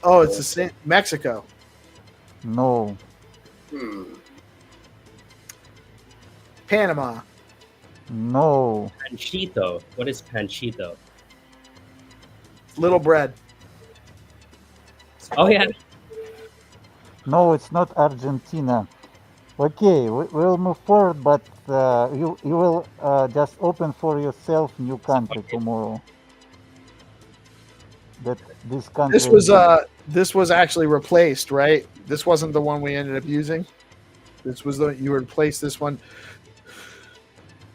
Oh, it's the same. Mexico. No. Panama. No. Panchito. What is Panchito? Little bread. Oh yeah, No, it's not Argentina. Okay, we'll move forward, but you will just open for yourself new country tomorrow. That this country. This was actually replaced, right? This wasn't the one we ended up using. This was you replaced this one.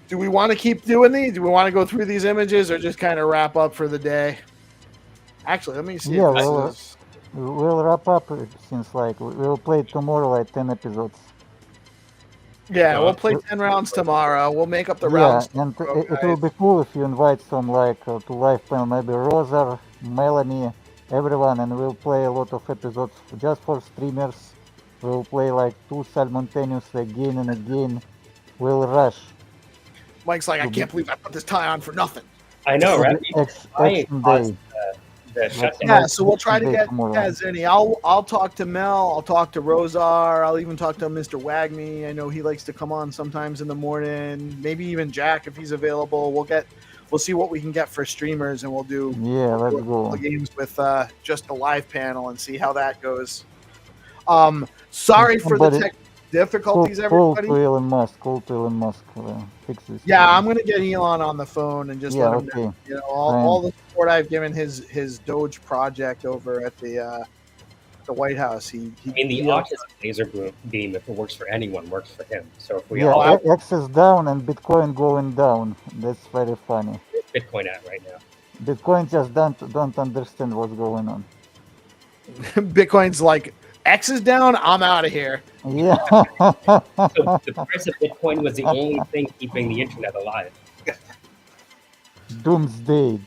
Do we want to keep doing these? Do we want to go through these images or just kind of wrap up for the day? Actually, let me see. Yeah, if this well, is... we'll wrap up since like we'll play tomorrow like 10 episodes. Yeah, we'll play 10 rounds tomorrow. We'll make up the rounds. Yeah, and tomorrow, it will guys. be cool if you invite some like to live panel, maybe Rosa, Melanie, everyone, and we'll play a lot of episodes just for streamers. We'll play like 2 simultaneously again and again. We'll rush. Mike's like, I can't believe I put this tie on for nothing. I know, right? Action day. The shutdown. Yeah, so we'll try to Day get tomorrow. Zenny. I'll talk to Mel. I'll talk to Rosar. I'll even talk to Mr. Wagme. I know he likes to come on sometimes in the morning. Maybe even Jack if he's available. We'll see what we can get for streamers, and we'll do Yeah, let's go. the games with just the live panel and see how that goes. Sorry for the Somebody- tech difficulties, Call everybody. to Elon Musk. Call to Elon Musk. Fix this. Yeah, I'm gonna get Elon on the phone and just Yeah, let him okay. know. You know, all the support I've given his Doge project over at the White House. I mean, the autism laser beam, if it works for anyone, works for him. So if we Yeah, all have X is down and Bitcoin going down. That's very funny. Bitcoin at right now. Bitcoin just don't understand what's going on. Bitcoin's like X is down. I'm out of here. Yeah. So the price of Bitcoin was the only thing keeping the internet alive. Doomsday.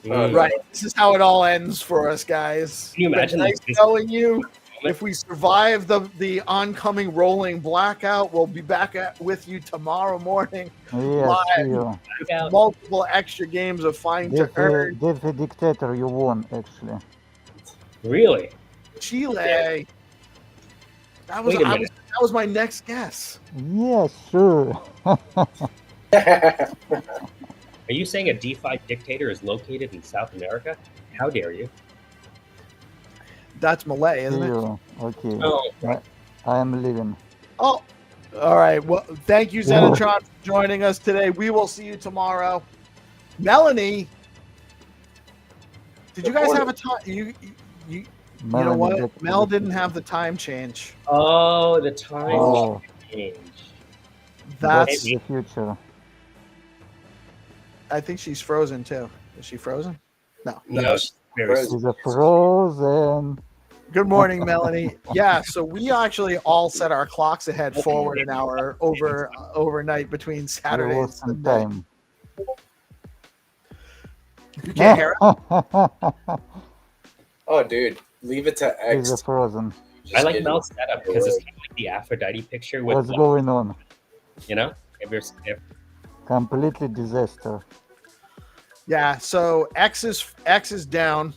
Right. This is how it all ends for us, guys. Can you imagine Nice this- telling you. If we survive the oncoming rolling blackout, we'll be back with you tomorrow morning. Yeah, Live. see you. Blackout. Multiple extra games of Find to Earn. Death the Dictator, you won, actually. Really? Chile. That was, Wait a minute. that was my next guess. Yeah, sure. Are you saying a DeFi dictator is located in South America? How dare you? That's Malay, See isn't it? you. Okay. Oh, I am leaving. Oh, all right. Well, thank you, Xenitron, for joining us today. We will see you tomorrow. Melanie, did you guys have a time? You know Melanie what? Jackson. Mel didn't have the time change. oh, the time Oh, change. That's. the future. I think she's frozen too. Is she frozen? No. No, it's very Frozen. She's a frozen. Good morning, Melanie. Yeah, so we actually all set our clocks ahead forward an hour overnight between We Saturday and lost some Sunday. time. You can't hear us? Oh, dude, leave it to He's X. frozen. Just I like get Mel's setup because it's kind of like the Aphrodite picture with, What's going on? you know, if Completely disaster. Yeah, so X is down.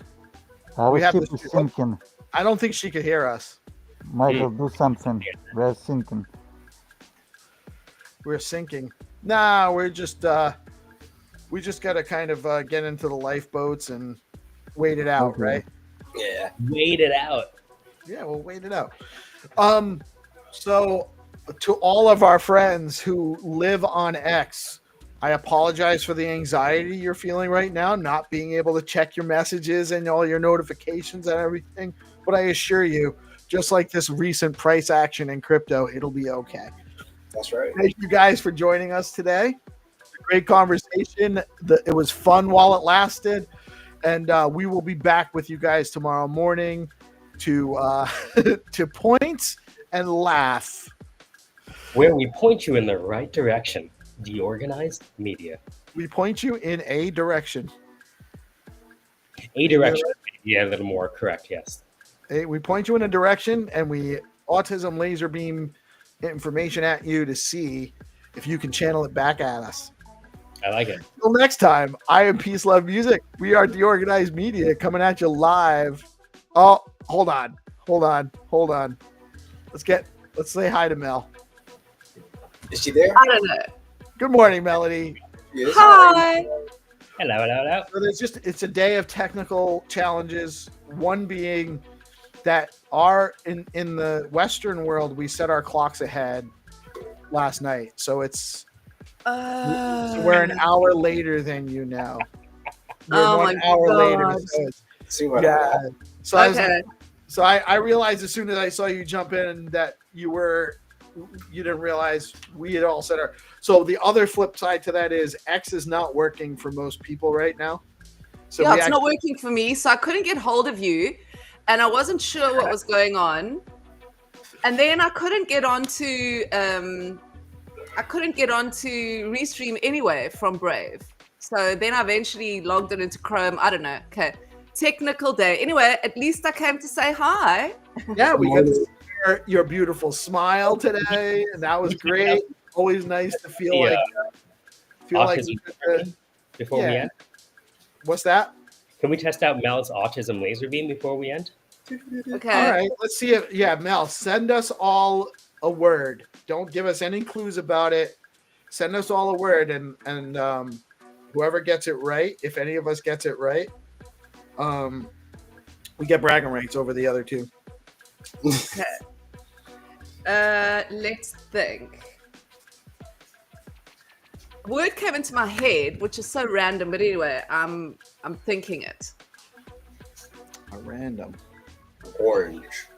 Our have ship this- is sinking. I don't think she could hear us. Michael, do something. We're sinking. We're sinking. Nah, we just gotta kind of get into the lifeboats and wait it out, Okay. right? Yeah. wait it out. Yeah, we'll wait it out. So to all of our friends who live on X, I apologize for the anxiety you're feeling right now, not being able to check your messages and all your notifications and everything. But I assure you, just like this recent price action in crypto, it'll be okay. That's right. Thank you guys for joining us today. Great conversation. It was fun while it lasted. And we will be back with you guys tomorrow morning to to point and laugh. Where we point you in the right direction. DeOrganized Media. We point you in a direction. A direction. Yeah, a little more correct, yes. We point you in a direction, and we autism laser beam information at you to see if you can channel it back at us. I like it. Until next time, I am PeaceLoveMusic. We are DeOrganized Media coming at you live. Oh, hold on. Let's say hi to Mel. Is she there? I don't know. Good morning, Melody. Yes. Hi. Hello. So it's a day of technical challenges. One being that in the Western world, we set our clocks ahead last night. So we're an hour later than you now. We're Oh one my hour later. God. So See what yeah. So Okay. I realized as soon as I saw you jump in that you didn't realize we had all set our. So the other flip side to that is X is not working for most people right now. So Yeah, we it's not working for me, so I couldn't get hold of you, and I wasn't sure what was going on. And then I couldn't get onto restream anyway from Brave. So then I eventually logged it into Chrome. I don't know. Okay, technical day. Anyway, at least I came to say hi. Yeah, we got to see your beautiful smile today, and that was great. Always nice to feel like Autism before we yeah. end. What's that? Can we test out Mel's autism laser beam before we end? Okay. All right, let's see if Mel, send us all a word. Don't give us any clues about it. Send us all a word, and whoever gets it right, if any of us gets it right, we get bragging rights over the other two. Okay. Let's think. A word came into my head, which is so random, but anyway, I'm thinking it. A random. Orange.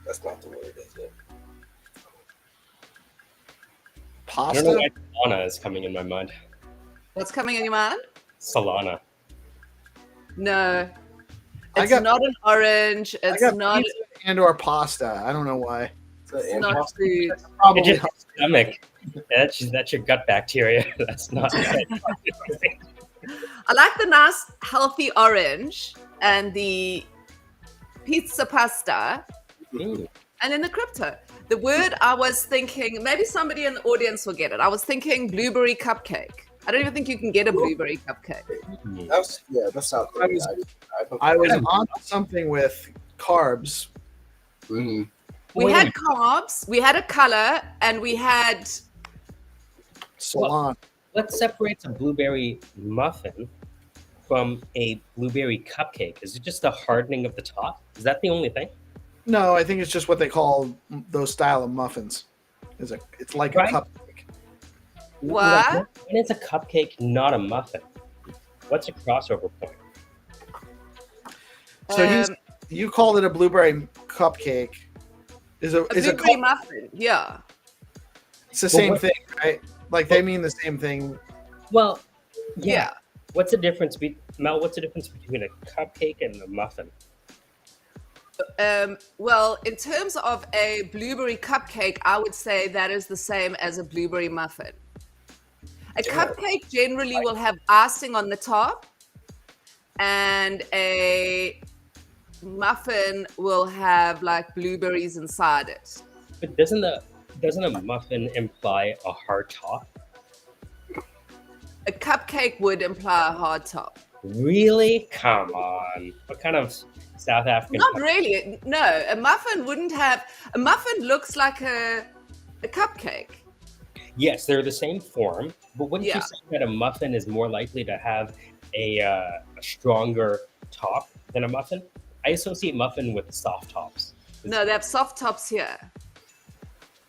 That's not the word, is it? I don't know Pasta. why Solana is coming in my mind. What's coming in your mind? Solana. No. I It's got- not an orange. I It's got not. pizza and/or pasta. I don't know why. It's not food. Probably. It's just your stomach. That's your gut bacteria. That's not. I like the nice, healthy orange and the pizza pasta, Ooh. and then the crypto. The word I was thinking, maybe somebody in the audience will get it. I was thinking blueberry cupcake. I don't even think you can get a blueberry cupcake. That's not the I word. was- I was on something with carbs. Mm-hmm. We Wait a had minute. carbs, we had a color, and we had. Salon. What separates a blueberry muffin from a blueberry cupcake? Is it just the hardening of the top? Is that the only thing? No, I think it's just what they call those style of muffins. It's like Right. a cupcake. What? Like, when is a cupcake not a muffin? What's a crossover point? So you called it a blueberry cupcake. Is a a blueberry muffin. Yeah. It's the same what- thing, right? Like they mean the same thing. Well, Yeah. What's the difference, Mel? What's the difference between a cupcake and a muffin? Well, in terms of a blueberry cupcake, I would say that is the same as a blueberry muffin. A cupcake generally will have icing on the top, and a muffin will have like blueberries inside it. But doesn't a muffin imply a hard top? A cupcake would imply a hard top. Really? Come on. What kind of South African? Not really. No, a muffin wouldn't have. A muffin looks like a cupcake. Yes, they're the same form, but wouldn't Yeah. you say that a muffin is more likely to have a stronger top than a muffin? I associate muffin with soft tops. No, they have soft tops here.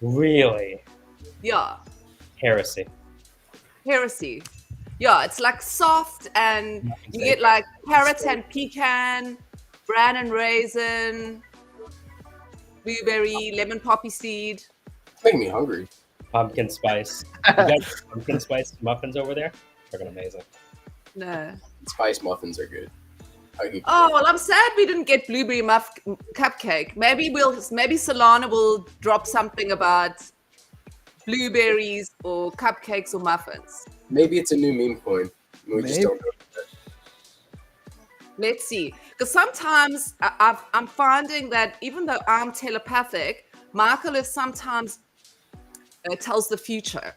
Really? Yeah. Heresy. Heresy. Yeah, it's like soft, and you get like carrot and pecan, bran and raisin, blueberry, lemon poppy seed. It's making me hungry. Pumpkin spice. You got pumpkin spice muffins over there? Freaking amazing. No. Spice muffins are good. Oh well, I'm sad we didn't get blueberry cupcake. Maybe Solana will drop something about blueberries or cupcakes or muffins. Maybe it's a new meme coin. We just don't know. Let's see. Because sometimes I'm finding that even though I'm telepathic, Michael is sometimes tells the future.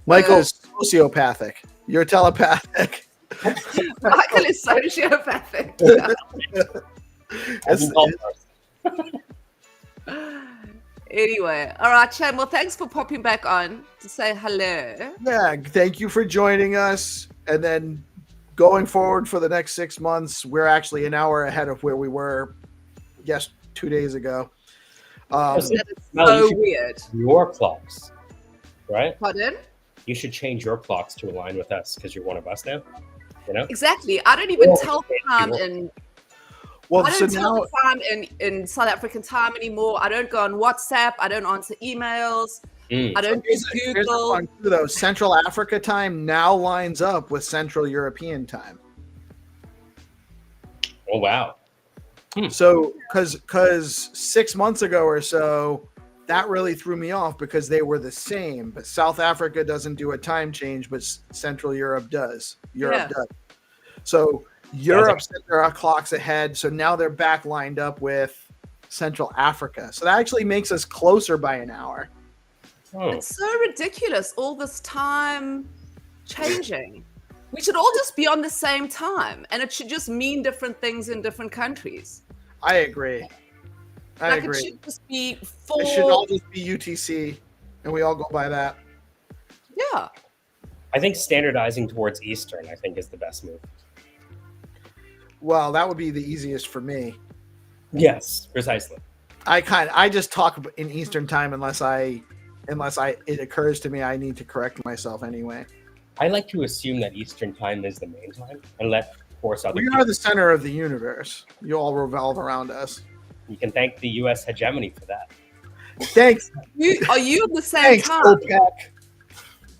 Michael's sociopathic. You're telepathic. Michael is sociopathic. Anyway, all right, Chan. Well, thanks for popping back on to say hello. Yeah, thank you for joining us. And then going forward for the next 6 months, we're actually an hour ahead of where we were, 2 days ago. That is Mel, so weird. Your clocks, right? Pardon? You should change your clocks to align with us because you're one of us now. You know? Exactly. I don't even tell the time in. Well, I don't so tell now, the time in South African time anymore. I don't go on WhatsApp. I don't answer emails. I don't use here's the Google. fun too, though. Central Africa time now lines up with Central European time. Oh wow! So, because 6 months ago or so, that really threw me off because they were the same. But South Africa doesn't do a time change, but Central Europe does. Europe does. So Europe set their clocks ahead. So now they're back lined up with Central Africa. So that actually makes us closer by an hour. Oh. It's so ridiculous, all this time changing. We should all just be on the same time, and it should just mean different things in different countries. I agree. I agree. It should just be four. It should all just be UTC, and we all go by that. Yeah. I think standardizing towards Eastern, I think, is the best move. Well, that would be the easiest for me. Yes, precisely. I just talk in Eastern time unless it occurs to me I need to correct myself anyway. I like to assume that Eastern time is the main time and let force other We people. are the center of the universe. You all revolve around us. You can thank the U.S. hegemony for that. Thanks. Are you at the same Thanks, time? OPEC.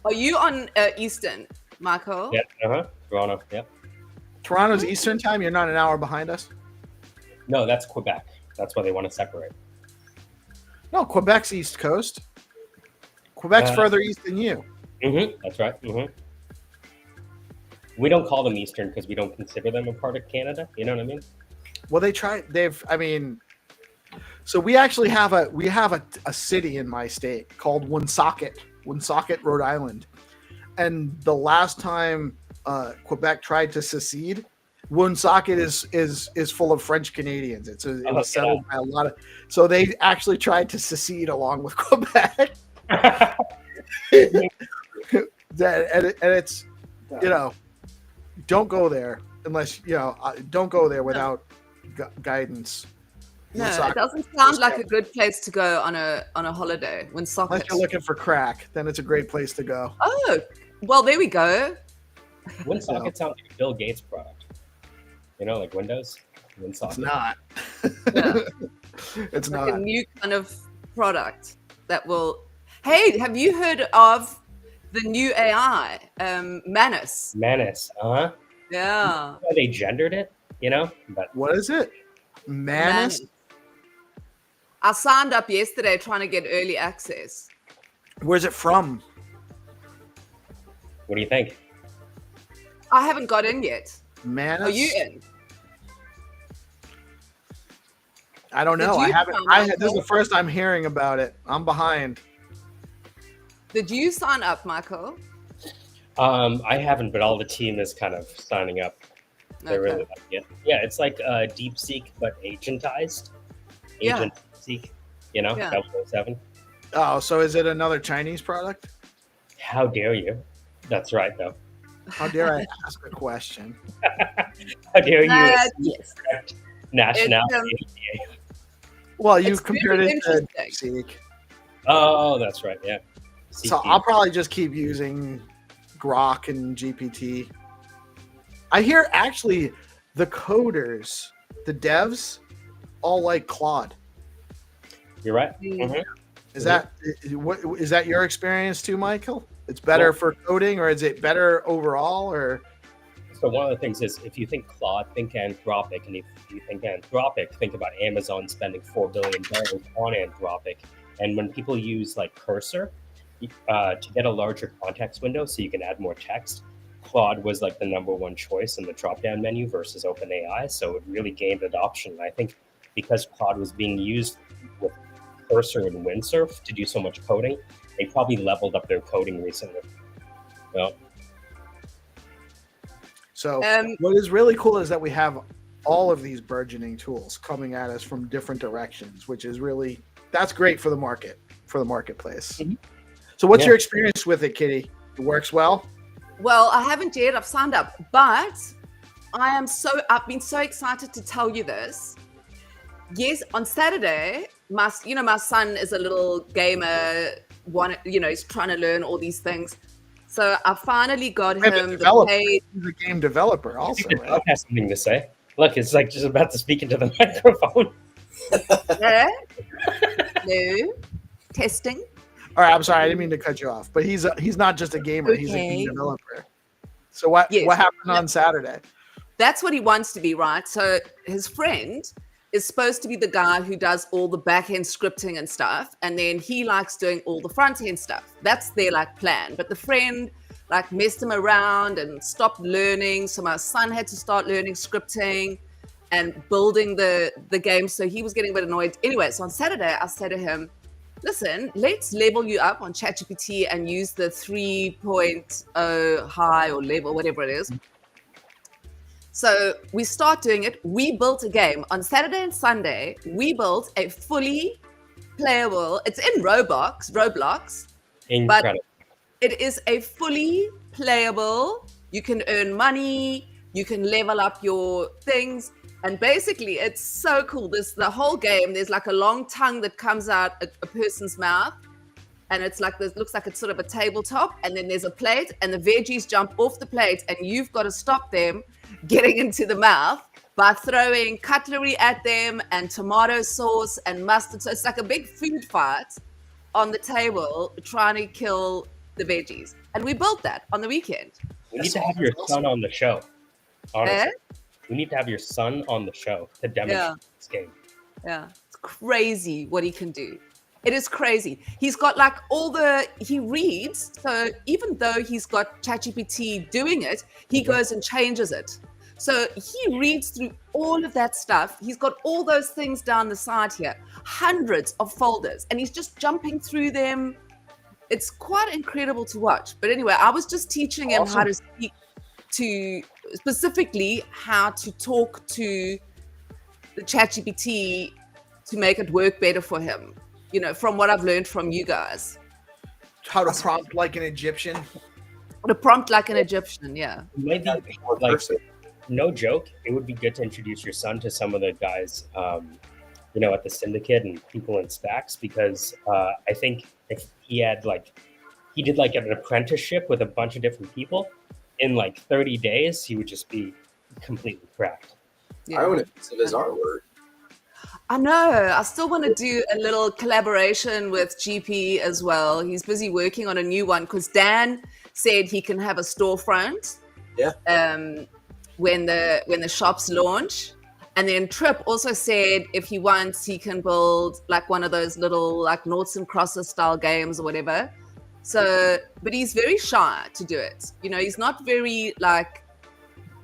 Are you on Eastern, Michael? Yeah, Toronto, yep. Toronto's Eastern time. You're not an hour behind us. No, that's Quebec. That's why they want to separate. No, Quebec's East Coast. Quebec's further east than you. That's right. We don't call them Eastern because we don't consider them a part of Canada. You know what I mean? Well, so we actually have a city in my state called Woonsocket, Rhode Island. And the last time Quebec tried to secede, Woonsocket is full of French Canadians. It was settled by a lot of, so they actually tried to secede along with Quebec. And it's, don't go there unless don't go there without guidance. No, Woonsocket. it doesn't sound like a good place to go on a holiday. Woonsocket. Unless you're looking for crack, then it's a great place to go. Oh, well, there we go. Woonsocket sounds like a Bill Gates product. Like Windows. Woonsocket. It's not. Yeah. It's Like not. a new kind of product that will. Hey, have you heard of the new AI, Manus. Manus, Yeah, they gendered it, but What is it? Manus? I signed up yesterday trying to get early access. Where's it from? what do you think? I haven't got in yet. Manus? Are you in? I don't know. I haven't. This is the first I'm hearing about it. I'm behind. Did you sign up, Michael? I haven't, but all the team is kind of signing up. They're Okay. really liking it. Yeah, it's like DeepSeek, but agentized. Yeah. Agent Seek, Yeah. 007. Oh, so is it another Chinese product? How dare you? That's right, though. How dare I ask a question? How dare you? Yes. Nationality. Well, you It's compared really it to interesting. Seek. Oh, that's right. Yeah. So CP. I'll probably just keep using Grok and GPT. I hear actually the coders, the devs, all like Claude. You're right. Mm. Mhm. Is that your experience too, Michael? It's better for coding, or is it better overall? Or So one of the things is, if you think Claude, think Anthropic, and if you think Anthropic, think about Amazon spending $4 billion on Anthropic. And when people use like Cursor to get a larger context window, so you can add more text, Claude was like the #1 choice in the drop-down menu versus OpenAI. So it really gained adoption. And I think because Claude was being used with Cursor and Windsurf to do so much coding, they probably leveled up their coding recently. Yeah. so what is really cool is that we have all of these burgeoning tools coming at us from different directions, which is that's great for the marketplace. Mhm. So what's your experience with it, Kitty? It works well? Well, I haven't yet. I've signed up, but I've been so excited to tell you this. Yes, on Saturday, my son is a little gamer. He's trying to learn all these things. So I finally got him the paid. He's a game developer also, right? I have something to say. Look, it's like just about to speak into the microphone. Yeah. No. Testing. All right, I'm sorry, I didn't mean to cut you off, but he's not just a gamer; he's a game developer. So what happened on Saturday? That's what he wants to be, right? So his friend is supposed to be the guy who does all the back end scripting and stuff, and then he likes doing all the front end stuff. That's their plan. But the friend messed him around and stopped learning. So my son had to start learning scripting and building the game. So he was getting a bit annoyed. Anyway, so on Saturday I said to him, listen, let's level you up on ChatGPT and use the 3.0 high or level, whatever it is. So we start doing it. We built a game on Saturday and Sunday. We built a fully playable, it's in Roblox, Incredible. but it is a fully playable, you can earn money, you can level up your things. And basically, it's so cool. The whole game, there's a long tongue that comes out a person's mouth. And it's looks like it's sort of a tabletop. And then there's a plate and the veggies jump off the plate. And you've got to stop them getting into the mouth by throwing cutlery at them and tomato sauce and mustard. So it's like a big food fight on the table trying to kill the veggies. And we built that on the weekend. We need to have your son on the show. Honestly. Eh? We need to have your son on the show to demonstrate this game. Yeah, it's crazy what he can do. It is crazy. He's got he reads. So even though he's got ChatGPT doing it, he goes and changes it. So he reads through all of that stuff. He's got all those things down the side here, hundreds of folders, and he's just jumping through them. It's quite incredible to watch. But anyway, I was just teaching him how to speak specifically how to talk to the ChatGPT to make it work better for him. From what I've learned from you guys. How to prompt like an Egyptian? To prompt like an Egyptian, yeah. Maybe, no joke, it would be good to introduce your son to some of the guys, at the syndicate and people in stacks, because I think if he had he did an apprenticeship with a bunch of different people, in 30 days, he would just be completely cracked. Yeah. I own a piece of his artwork. I know. I still want to do a little collaboration with GP as well. He's busy working on a new one because Dan said he can have a storefront. Yeah. When the shops launch. And then Trip also said if he wants, he can build like one of those little like noughts and crosses style games or whatever. So, but he's very shy to do it. You know, he's not very like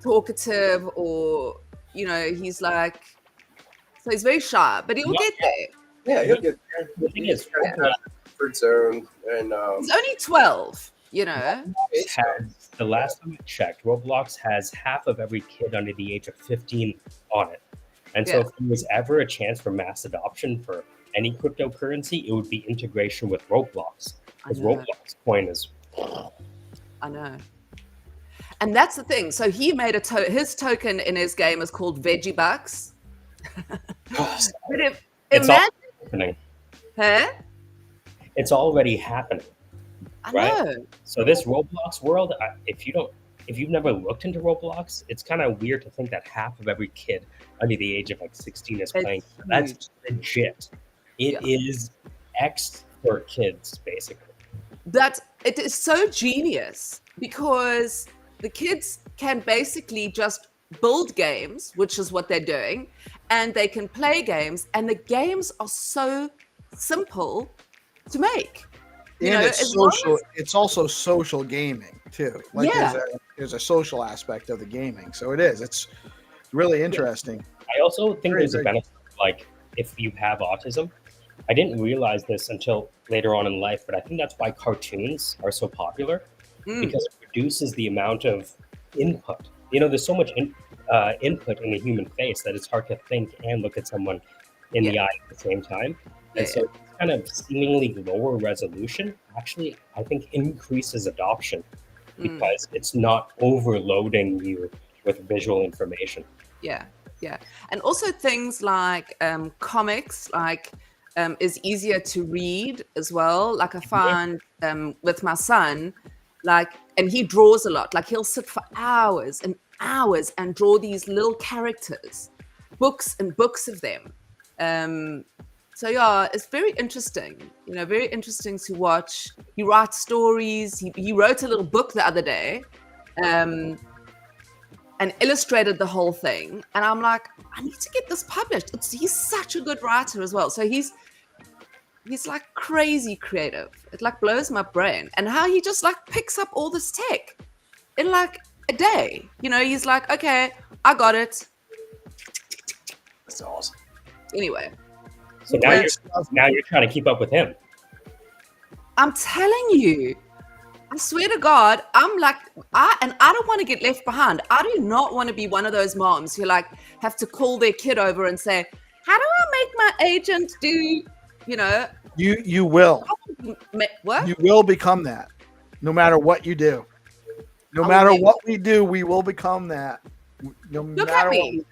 talkative or, you know, he's like, so he's very shy, but he'll get there. Yeah, he'll get there. The thing is, Comfort zone, and He's only 12, you know. the last time I checked, Roblox has half of every kid under the age of 15 on it. And so if there was ever a chance for mass adoption for any cryptocurrency, it would be integration with Roblox. Because Roblox coin is... I know. And that's the thing. So he made his token in his game is called Veggie Bucks. But if it's imagine, happening. huh? It's already happening. I Right? know. So this Roblox world, if you've never looked into Roblox, it's kind of weird to think that half of every kid under the age of like 16 is playing. That's legit. It is X for kids, basically. That it is so genius because the kids can basically just build games, which is what they're doing, and they can play games, and the games are so simple to make. And it's social. It's also social gaming too. Like there's a social aspect of the gaming. So it is. It's really interesting. I also think there's a benefit, like if you have autism. I didn't realize this until later on in life, but I think that's why cartoons are so popular because it reduces the amount of input. You know, there's so much input in the human face that it's hard to think and look at someone in the eye at the same time. And so it's kind of seemingly lower resolution actually, I think, increases adoption because it's not overloading you with visual information. Yeah. And also things like comics, like is easier to read as well. Like I find with my son, like, and he draws a lot. Like he'll sit for hours and hours and draw these little characters, books and books of them. So yeah, it's very interesting, you know, very interesting to watch. He writes stories. He wrote a little book the other day and illustrated the whole thing. And I'm like, I need to get this published. He's such a good writer as well. So he's like crazy creative. It like blows my brain. And how he just like picks up all this tech in like a day. You know, he's like, okay, I got it. That's awesome. Anyway. So now you're trying to keep up with him. I'm telling you, I swear to God, I'm like, I don't want to get left behind. I do not want to be one of those moms who like have to call their kid over and say, how do I make my agent do, you know? You will. What? You will become that. No matter what you do. No matter what we do, we will become that. No Look matter at me.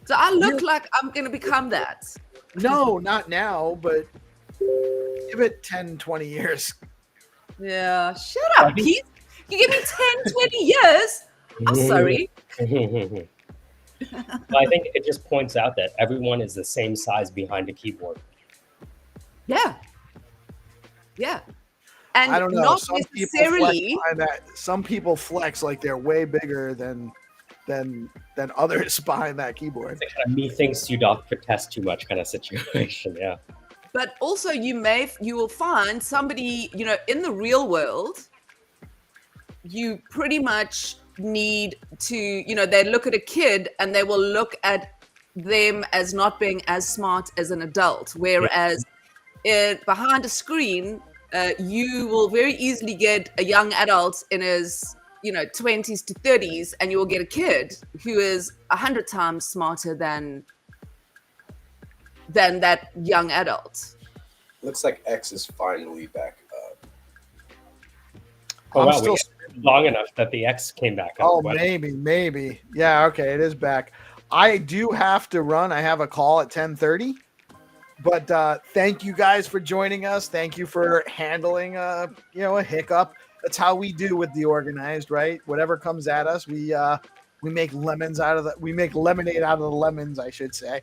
So I look like I'm going to become that. No, not now, but give it 10, 20 years. Yeah, shut up, Pete. You give me 10, 20 years. I'm sorry. Well, I think it just points out that everyone is the same size behind a keyboard. Yeah. And I don't know. not Some necessarily. Some people flex like they're way bigger than others behind that keyboard. It's kind of methinks you doth protest too much kind of situation. Yeah. But also you will find somebody, you know, in the real world, you pretty much need to, you know, they look at a kid and they will look at them as not being as smart as an adult. Whereas behind a screen, you will very easily get a young adult in his, you know, 20s to 30s, and you will get a kid who is 100 times smarter than that young adult. Looks like X is finally back up. Oh, wow, we long enough that the X came back up. Oh, maybe. Yeah, okay, it is back. I do have to run. I have a call at 10:30. But thank you guys for joining us. Thank you for handling a hiccup. That's how we do with DeOrganized, right? Whatever comes at us, we We make lemonade out of the lemons, I should say.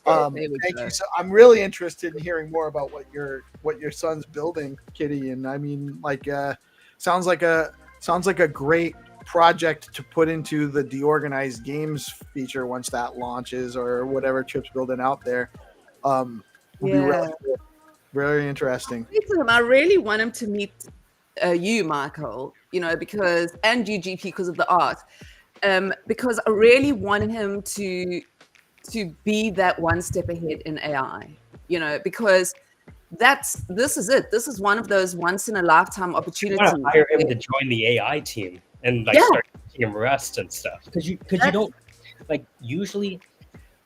There we Thank go. you. So I'm really interested in hearing more about what your son's building, Kitty. And I mean, like, sounds like a great project to put into the DeOrganized games feature once that launches, or whatever Chip's building out there. Will be really, really interesting. I really want him to meet you, Michael, because, and you, GP, because of the art. Because I really want him to be that one step ahead in AI, because this is it. This is one of those once in a lifetime opportunities. I want to hire him to join the AI team and start teaching him Rust and stuff. Because you don't, usually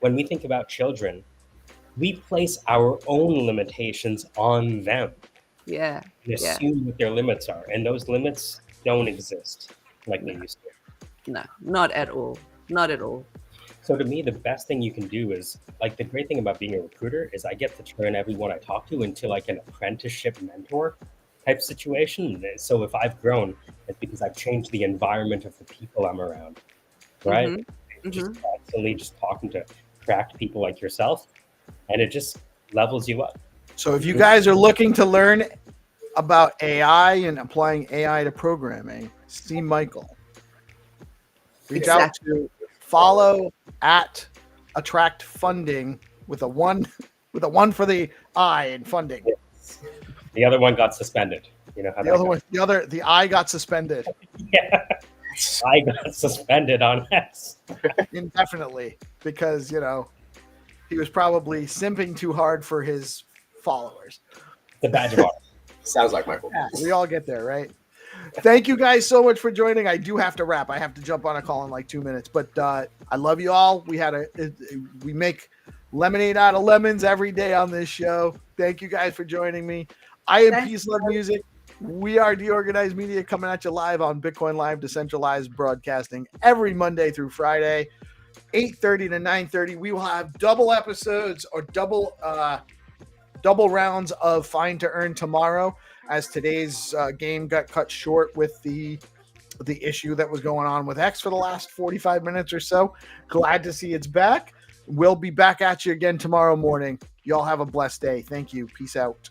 when we think about children, we place our own limitations on them. Yeah. And assume what their limits are, and those limits don't exist like they used to. No, not at all. Not at all. So to me, the best thing you can do is, the great thing about being a recruiter is I get to turn everyone I talk to into an apprenticeship mentor type situation. So if I've grown, it's because I've changed the environment of the people I'm around, right? Mm-hmm. Just constantly just talking to cracked people like yourself, and it just levels you up. So if you guys are looking to learn about AI and applying AI to programming, see Michael. Reach out to follow at Attract Funding with a one for the I in funding. The other one got suspended. You know how the I got suspended. Yeah, I got suspended on X indefinitely because he was probably simping too hard for his followers. The badge of honor. Sounds like Michael. Yeah, we all get there, right? Thank you guys so much for joining. I do have to wrap. I have to jump on a call in 2 minutes, but I love you all. We make lemonade out of lemons every day on this show. Thank you guys for joining me. I am PeaceLoveMusic. We are DeOrganized Media, coming at you live on BitcoinLive, Decentralized, broadcasting every Monday through Friday, 8:30 to 9:30. We will have double episodes or double rounds of Find to Earn tomorrow, as today's game got cut short with the issue that was going on with X for the last 45 minutes or so. Glad to see it's back. We'll be back at you again tomorrow morning. Y'all have a blessed day. Thank you. Peace out.